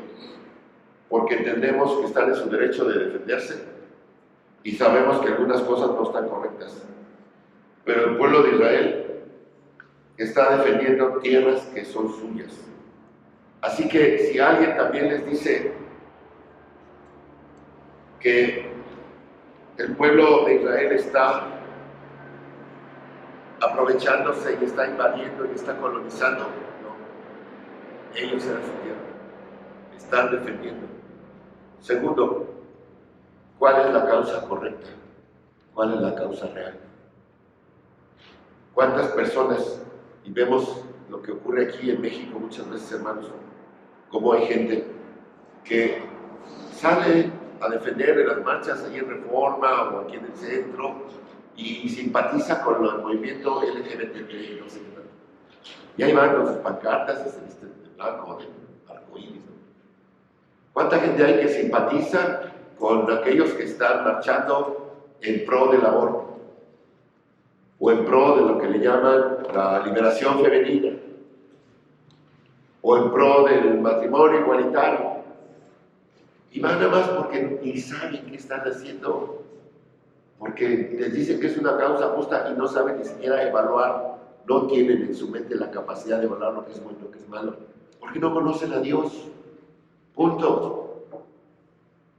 porque entendemos que están en su derecho de defenderse y sabemos que algunas cosas no están correctas. Pero el pueblo de Israel está defendiendo tierras que son suyas. Así que si alguien también les dice que el pueblo de Israel está aprovechándose y está invadiendo y está colonizando, no, ellos eran su tierra, están defendiendo. Segundo, ¿cuál es la causa correcta? ¿Cuál es la causa real? ¿Cuántas personas, y vemos lo que ocurre aquí en México muchas veces, hermanos, cómo hay gente que sale a defender en las marchas ahí en Reforma o aquí en el centro y simpatiza con el movimiento LGBT, no sé qué tal. Y ahí van con sus pancartas y se visten de blanco, de arcoíris, ¿no? ¿Cuánta gente hay que simpatiza con aquellos que están marchando en pro del aborto? O en pro de lo que le llaman la liberación femenina, o en pro del matrimonio igualitario, y van nada más porque ni saben qué están haciendo, porque les dicen que es una causa justa y no saben ni siquiera evaluar, no tienen en su mente la capacidad de evaluar lo que es bueno y lo que es malo, porque no conocen a Dios, punto.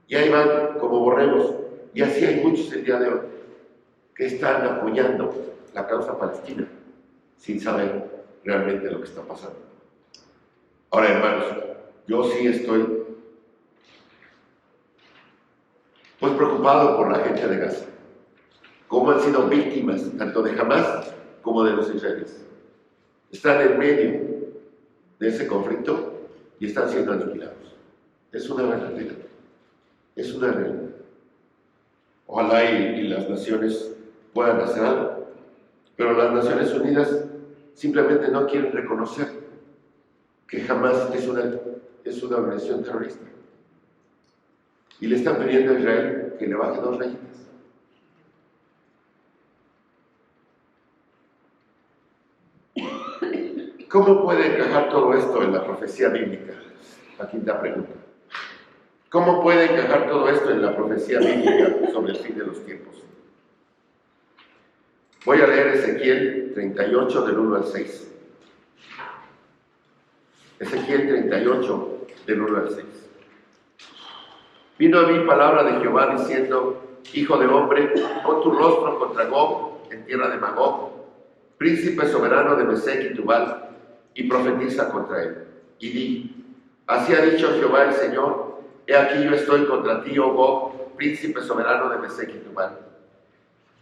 Y ahí van como borregos, y así hay muchos el día de hoy que están apoyando la causa palestina sin saber realmente lo que está pasando. Ahora, hermanos, yo sí estoy pues preocupado por la gente de Gaza, cómo han sido víctimas tanto de Hamás como de los israelíes. Están en medio de ese conflicto y están siendo aniquilados. Es una realidad. Es una realidad. Ojalá y las naciones puedan hacer algo, pero las Naciones Unidas simplemente no quieren reconocer que Hamás es una organización terrorista. Y le están pidiendo a Israel que le baje 2 rayitas. ¿Cómo puede encajar todo esto en la profecía bíblica? La quinta pregunta. ¿Cómo puede encajar todo esto en la profecía bíblica sobre el fin de los tiempos? Voy a leer Ezequiel 38 del 1 al 6. Ezequiel 38 del 1 al 6. Vino a mí palabra de Jehová diciendo: Hijo de hombre, pon tu rostro contra Gog en tierra de Magog, príncipe soberano de Mesec y Tubal, y profetiza contra él. Y di: Así ha dicho Jehová el Señor: He aquí yo estoy contra ti, oh Gog, príncipe soberano de Mesec y Tubal.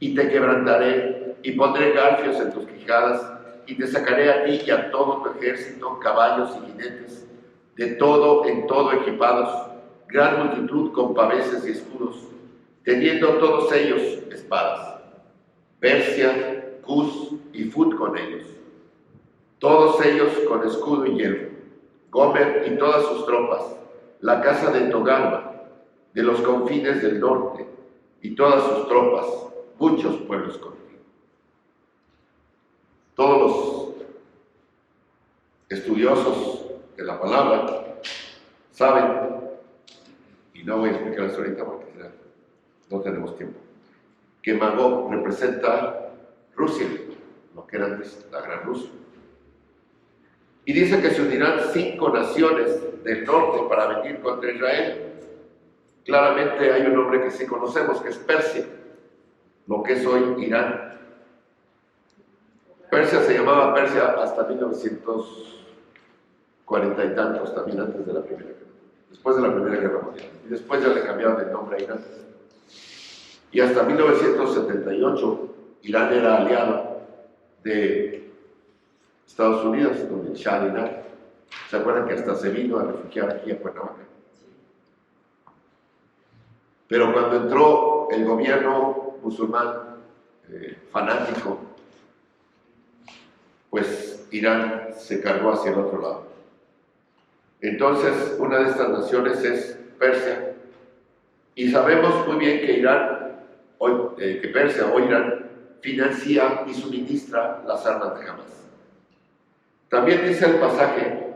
Y te quebrantaré, y pondré garfios en tus quijadas, y te sacaré a ti y a todo tu ejército, caballos y jinetes, de todo en todo equipados, gran multitud con paveses y escudos, teniendo todos ellos espadas. Persia, Cus y Fut con ellos, todos ellos con escudo y yelmo. Gomer y todas sus tropas, la casa de Togarma, de los confines del norte, y todas sus tropas, muchos pueblos contigo. Todos los estudiosos de la palabra saben, y no voy a explicarles ahorita porque no tenemos tiempo, que Magog representa Rusia, lo que era antes la Gran Rusia. Y dice que se unirán 5 naciones del norte para venir contra Israel. Claramente hay un nombre que sí conocemos, que es Persia, lo que es hoy Irán. Persia se llamaba Persia hasta 1940 y tantos, también antes de la Primera Guerra, después de la Primera Guerra Mundial. Y después ya le cambiaron el nombre a Irán. Y hasta 1978, Irán era aliado de Estados Unidos, donde el Shah de Irán. ¿Se acuerdan que hasta se vino a refugiar aquí a Cuernavaca? Pero cuando entró el gobierno musulmán fanático, pues Irán se cargó hacia el otro lado. Entonces, una de estas naciones es Persia. Y sabemos muy bien que Persia o Irán financia y suministra las armas de Hamas. También dice el pasaje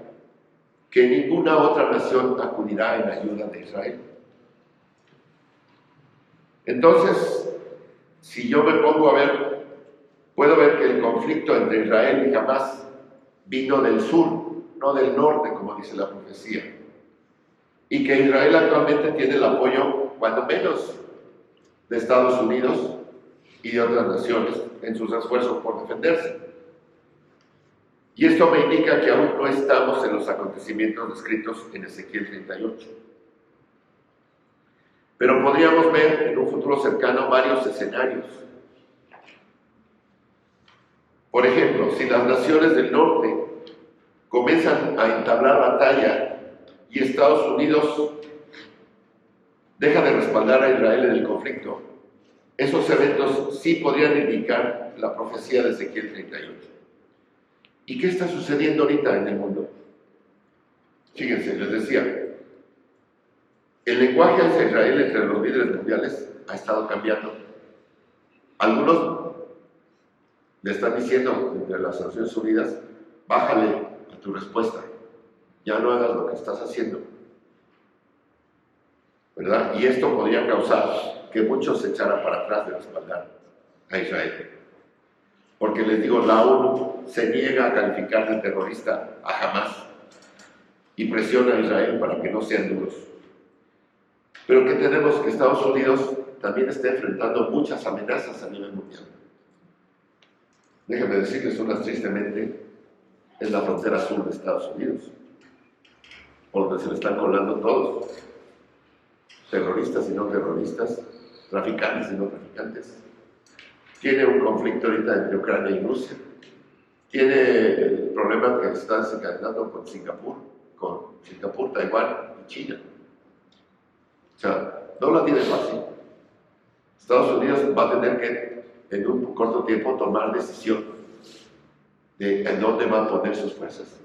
que ninguna otra nación acudirá en ayuda de Israel. Entonces, si yo me pongo a ver, puedo ver que el conflicto entre Israel y Hamas vino del sur, no del norte, como dice la profecía. Y que Israel actualmente tiene el apoyo, cuando menos, de Estados Unidos y de otras naciones en sus esfuerzos por defenderse. Y esto me indica que aún no estamos en los acontecimientos descritos en Ezequiel 38. Pero podríamos ver en un futuro cercano varios escenarios. Por ejemplo, si las naciones del norte comienzan a entablar batalla y Estados Unidos deja de respaldar a Israel en el conflicto, esos eventos sí podrían indicar la profecía de Ezequiel 38. ¿Y qué está sucediendo ahorita en el mundo? Fíjense, les decía, el lenguaje hacia Israel entre los líderes mundiales ha estado cambiando. Algunos le están diciendo entre las Naciones Unidas, bájale a tu respuesta, ya no hagas lo que estás haciendo, ¿verdad? Y esto podría causar que muchos se echaran para atrás de respaldar a Israel. Porque les digo, la ONU se niega a calificar de terrorista a Hamas y presiona a Israel para que no sean duros. Pero ¿qué tenemos? Que Estados Unidos también está enfrentando muchas amenazas a nivel mundial. Déjenme decirles unas tristemente, es la frontera sur de Estados Unidos, por donde se le están colando todos, terroristas y no terroristas, traficantes y no traficantes. Tiene un conflicto ahorita entre Ucrania y Rusia. Tiene el problema que está desencadenando con Singapur, Taiwán y China. O sea, no la tiene fácil. Estados Unidos va a tener que, en un corto tiempo, tomar decisión de en dónde va a poner sus fuerzas.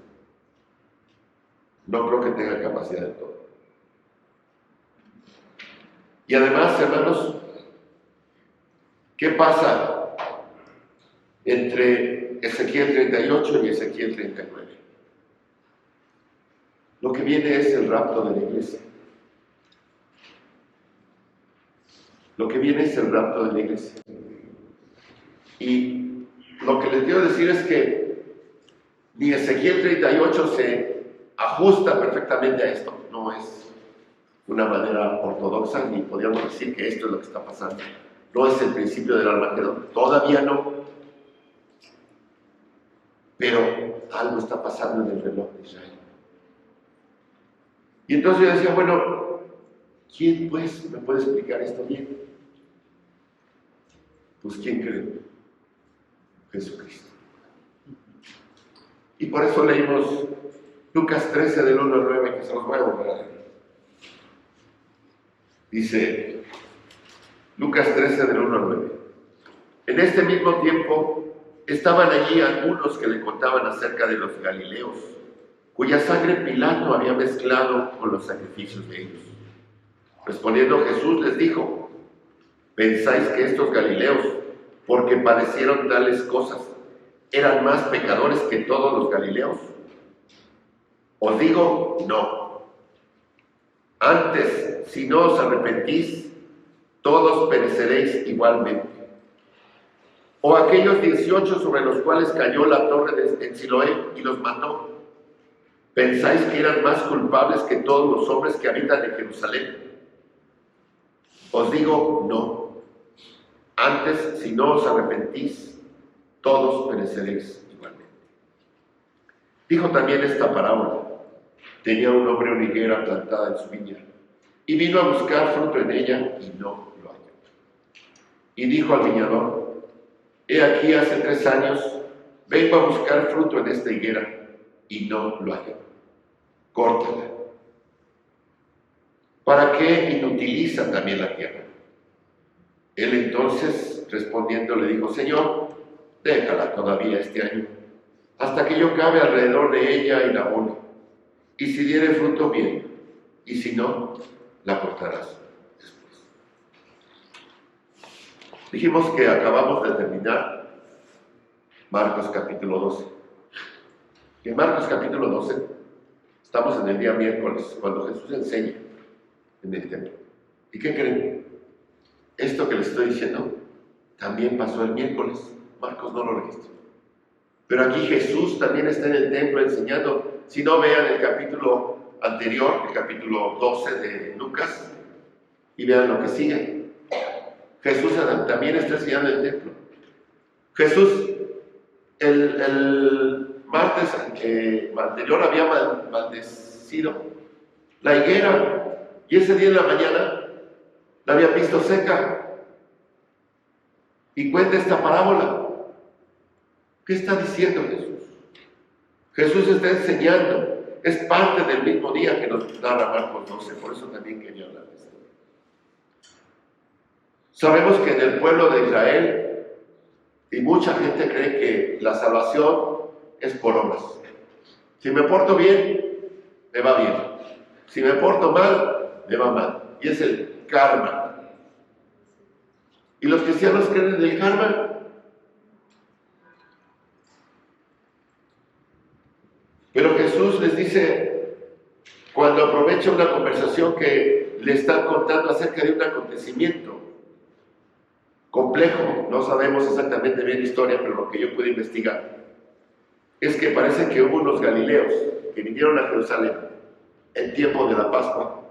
No creo que tenga capacidad de todo. Y además, hermanos, ¿qué pasa entre Ezequiel 38 y Ezequiel 39? Lo que viene es el rapto de la iglesia. Lo que viene es el rapto de la iglesia. Y lo que les quiero decir es que ni Ezequiel 38 se ajusta perfectamente a esto. No es una manera ortodoxa, ni podríamos decir que esto es lo que está pasando. No es el principio del Armagedón, todavía no. Pero algo está pasando en el reloj de Israel. Y entonces yo decía, bueno, ¿quién pues me puede explicar esto bien? Pues ¿quién cree? Jesucristo. Y por eso leímos Lucas 13 del 1 al 9, que se los voy a volver a leer. Dice Lucas 13 del 1 al 9. En este mismo tiempo estaban allí algunos que le contaban acerca de los galileos, cuya sangre Pilato había mezclado con los sacrificios de ellos. Respondiendo Jesús les dijo: ¿pensáis que estos galileos, porque padecieron tales cosas, eran más pecadores que todos los galileos? Os digo, no. Antes, si no os arrepentís, todos pereceréis igualmente. O aquellos 18 sobre los cuales cayó la torre en Siloé y los mató, ¿pensáis que eran más culpables que todos los hombres que habitan en Jerusalén? Os digo, no. Antes, si no os arrepentís, todos pereceréis igualmente. Dijo también esta parábola. Tenía un hombre una higuera plantada en su viña, y vino a buscar fruto en ella, y no lo halló. Y dijo al viñador: he aquí, hace 3 años vengo a buscar fruto en esta higuera, y no lo hallé. Córtala. ¿para qué inutiliza también la tierra? Él entonces, respondiendo, le dijo: Señor, déjala todavía este año, hasta que yo cabe alrededor de ella y la abone. Y si diere fruto, bien, y si no, la cortarás después. Dijimos que acabamos de terminar Marcos capítulo 12. En Marcos capítulo 12 estamos en el día miércoles, cuando Jesús enseña en el templo. ¿Y qué creen? Esto que les estoy diciendo también pasó el miércoles. Marcos no lo registró. Pero aquí Jesús también está en el templo enseñando. Si no, vean el capítulo anterior, el capítulo 12 de Lucas, y vean lo que sigue. Jesús también está enseñando en el templo. Jesús, el martes anterior había maldecido la higuera, y ese día en la mañana la había visto seca. Y cuenta esta parábola. ¿Qué está diciendo Jesús? Jesús está enseñando. Es parte del mismo día que nos narra Marcos 12, por eso también quería hablar de esto. Sabemos que en el pueblo de Israel, y mucha gente cree que la salvación es por obras. Si me porto bien, me va bien. Si me porto mal, me va mal. Y es el karma. ¿Y los cristianos creen en el karma? Pero Jesús les dice, cuando aprovecha una conversación que le están contando acerca de un acontecimiento complejo, no sabemos exactamente bien la historia, pero lo que yo pude investigar es que parece que hubo unos galileos que vinieron a Jerusalén en tiempo de la Pascua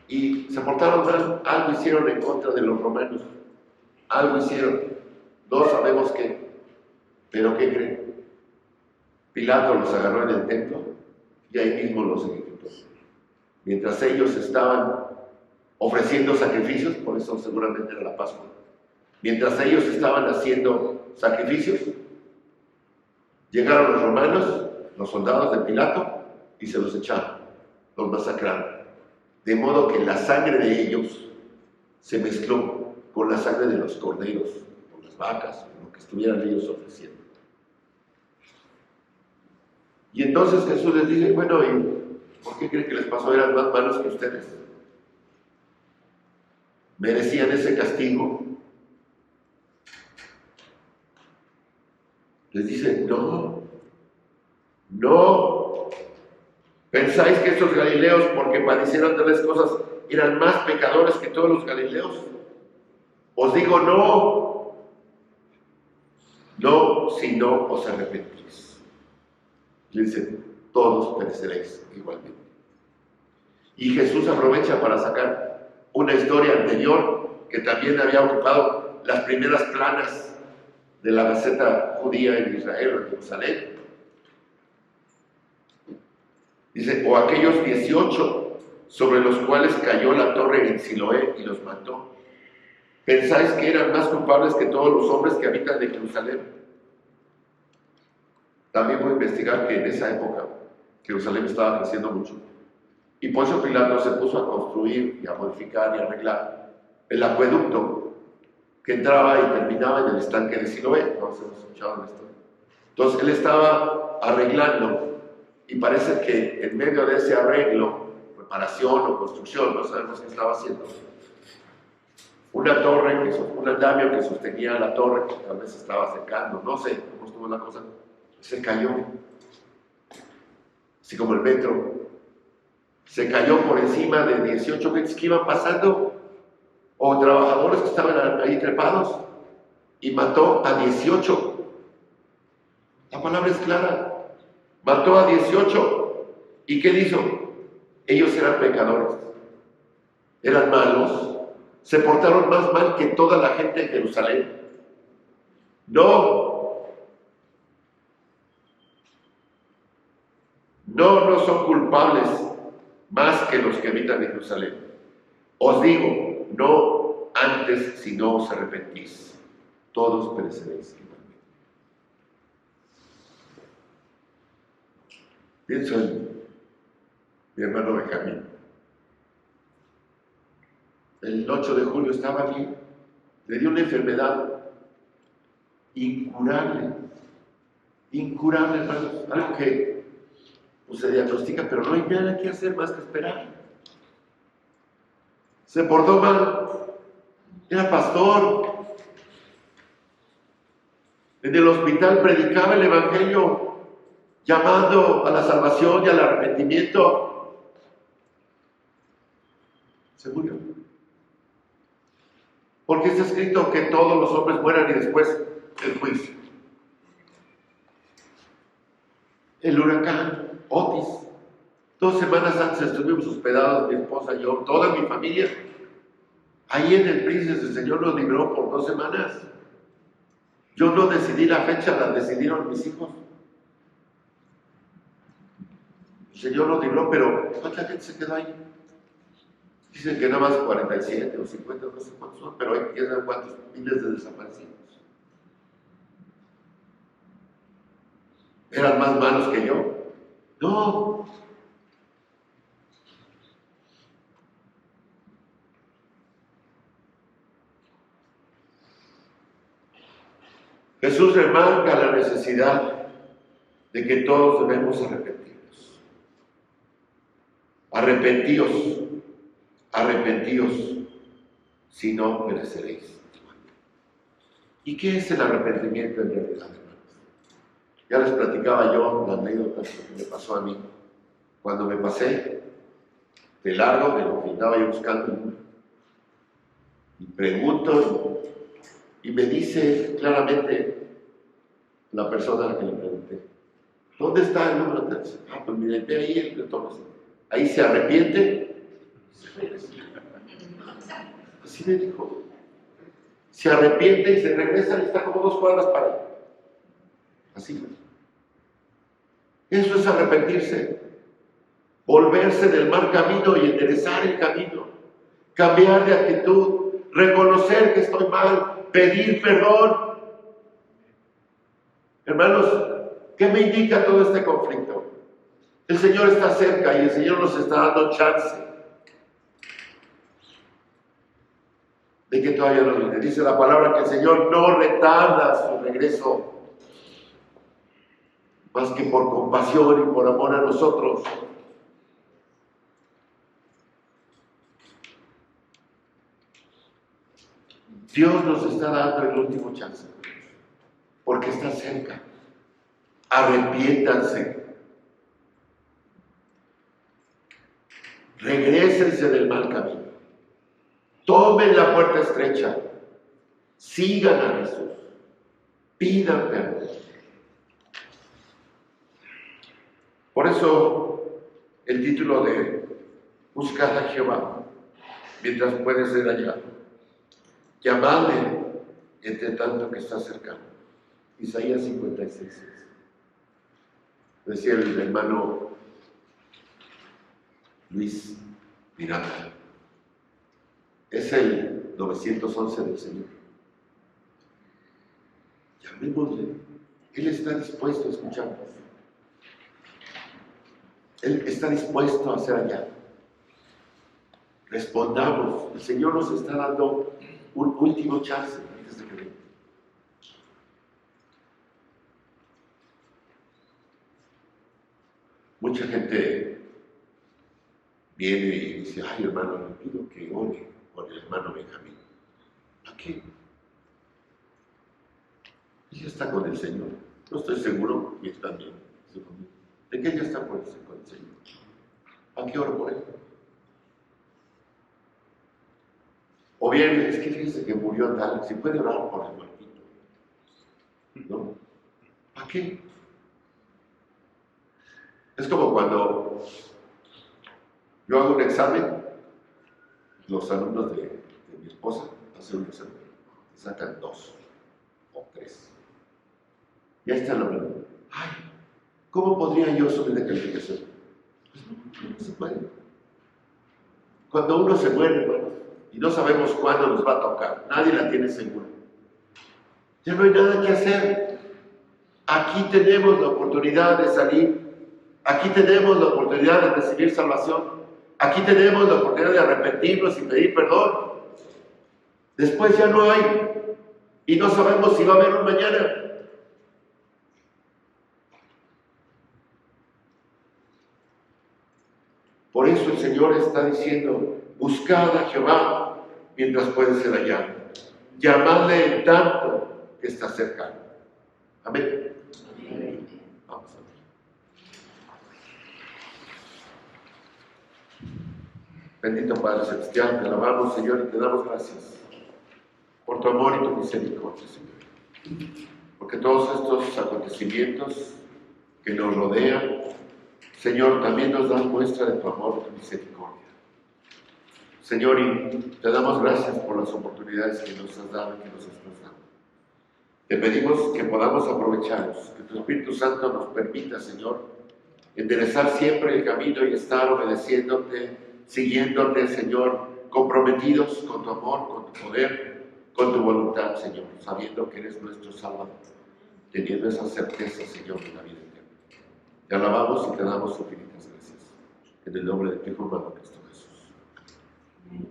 y se portaron mal, algo hicieron en contra de los romanos, algo hicieron, no sabemos qué, pero ¿qué creen? Pilato los agarró en el templo y ahí mismo los ejecutó. Mientras ellos estaban ofreciendo sacrificios, por eso seguramente era la Pascua, mientras ellos estaban haciendo sacrificios, llegaron los romanos, los soldados de Pilato, y se los echaron, los masacraron. De modo que la sangre de ellos se mezcló con la sangre de los corderos, con las vacas, con lo que estuvieran ellos ofreciendo. Y entonces Jesús les dice, bueno, ¿y por qué creen que les pasó? ¿Eran más malos que ustedes? ¿Merecían ese castigo? Les dice, no. ¿Pensáis que estos galileos, porque padecieron tales cosas, eran más pecadores que todos los galileos? Os digo, no. No, si no os arrepentís. Y dice, todos pereceréis igualmente. Y Jesús aprovecha para sacar una historia anterior que también había ocupado las primeras planas de la Gaceta judía en Israel o en Jerusalén. Dice, o aquellos 18 sobre los cuales cayó la torre en Siloé y los mató. ¿Pensáis que eran más culpables que todos los hombres que habitan en Jerusalén? También voy a investigar que en esa época Jerusalén estaba creciendo mucho. Y Poncio Pilato se puso a construir y a modificar y a arreglar el acueducto que entraba y terminaba en el estanque de Siloé. No se hemos escuchado la historia. Entonces él estaba arreglando y parece que en medio de ese arreglo, reparación o construcción, no sabemos qué estaba haciendo, una torre, un andamio que sostenía la torre, que tal vez estaba secando, no sé cómo estuvo la cosa, se cayó, así como el metro, se cayó por encima de 18 gentes que iban pasando, o trabajadores que estaban ahí trepados, y mató a 18. La palabra es clara. Mató a 18. ¿Y qué hizo? Ellos eran pecadores. Eran malos. Se portaron más mal que toda la gente de Jerusalén. No son culpables más que los que habitan en Jerusalén. Os digo, no antes si no os arrepentís. Todos pereceréis. Pienso en mi hermano Benjamín. el 8 de julio estaba bien, le dio una enfermedad incurable, hermanos, algo que pues, se diagnostica, pero no hay nada que hacer más que esperar. Se portó mal, era pastor, en el hospital predicaba el evangelio, llamando a la salvación y al arrepentimiento. Se murió. Porque está escrito que todos los hombres mueran y después el juicio. El huracán Otis. 2 semanas antes estuvimos hospedados, mi esposa y yo, toda mi familia. Ahí en el Príncipe el Señor nos libró por 2 semanas. Yo no decidí la fecha, la decidieron mis hijos. El Señor nos libró, pero ¿cuánta gente se quedó ahí? Dicen que nada más 47 o 50, no sé cuántos son, pero hay quién sabe cuántos miles de desaparecidos. ¿Eran más malos que yo? No. Jesús remarca la necesidad de que todos debemos arrepentirnos. Arrepentíos, si no pereceréis. ¿Y qué es el arrepentimiento en realidad, hermanos? Ya les platicaba yo la anécdota que me pasó a mí. Cuando me pasé de largo de lo que andaba yo buscando, y pregunto, y me dice claramente la persona a la que le pregunté, ¿dónde está el número 3? Ah, pues mire, ve ahí el de todos. Ahí se arrepiente. Así me dijo. Se arrepiente y se regresa y está como 2 cuadras para allá. Así. Eso es arrepentirse. Volverse del mal camino y enderezar el camino. Cambiar de actitud. Reconocer que estoy mal. Pedir perdón. Hermanos, ¿qué me indica todo este conflicto? El Señor está cerca y el Señor nos está dando chance de que todavía no viene. Dice la palabra que el Señor no retarda su regreso, más que por compasión y por amor a nosotros. Dios nos está dando el último chance, porque está cerca. Arrepiéntanse. Regrésense del mal camino. Tomen la puerta estrecha. Sigan a Jesús. Pidan perdón. Por eso el título de Buscad a Jehová mientras puede ser hallado. Llamadle entre tanto que está cercano. Isaías 56. Decía el hermano Luis Miranda. Es el 911 del Señor. Llamémosle. Él está dispuesto a escucharnos. Él está dispuesto a ser hallado. Respondamos. El Señor nos está dando un último chance antes de que venga. Mucha gente viene y dice, ay hermano, le pido que ore por el hermano Benjamín. ¿A qué? Ella está con el Señor. No estoy seguro que está bien. ¿De qué ella está con el Señor? ¿A qué oro por él? O bien, es que fíjense que murió tal, si puede orar por el muertito. ¿No? ¿A qué? Es como cuando yo hago un examen, los alumnos de mi esposa hacen un examen, sacan 2 o 3. Ya están hablando. Ay, ¿cómo podría yo subir de calificación? Pues no se puede. Cuando uno se muere, hermanos, y no sabemos cuándo nos va a tocar, nadie la tiene segura. Ya no hay nada que hacer. Aquí tenemos la oportunidad de salir. Aquí tenemos la oportunidad de recibir salvación. Aquí tenemos la oportunidad de arrepentirnos y pedir perdón. Después ya no hay. Y no sabemos si va a haber un mañana. Por eso el Señor está diciendo, buscad a Jehová mientras puede ser hallado. Llamadle en tanto que está cercano. Amén. Amén. Vamos a ver. Bendito Padre Celestial, te alabamos, Señor, y te damos gracias por tu amor y tu misericordia, Señor. Porque todos estos acontecimientos que nos rodean, Señor, también nos dan muestra de tu amor y tu misericordia. Señor, y te damos gracias por las oportunidades que nos has dado y que nos estás dando. Te pedimos que podamos aprovecharlos, que tu Espíritu Santo nos permita, Señor, enderezar siempre el camino y estar obedeciéndote, siguiéndote, Señor, comprometidos con tu amor, con tu poder, con tu voluntad, Señor, sabiendo que eres nuestro Salvador, teniendo esa certeza, Señor, de la vida eterna. Te alabamos y te damos infinitas gracias. En el nombre de tu Hijo amado Cristo Jesús. Amén.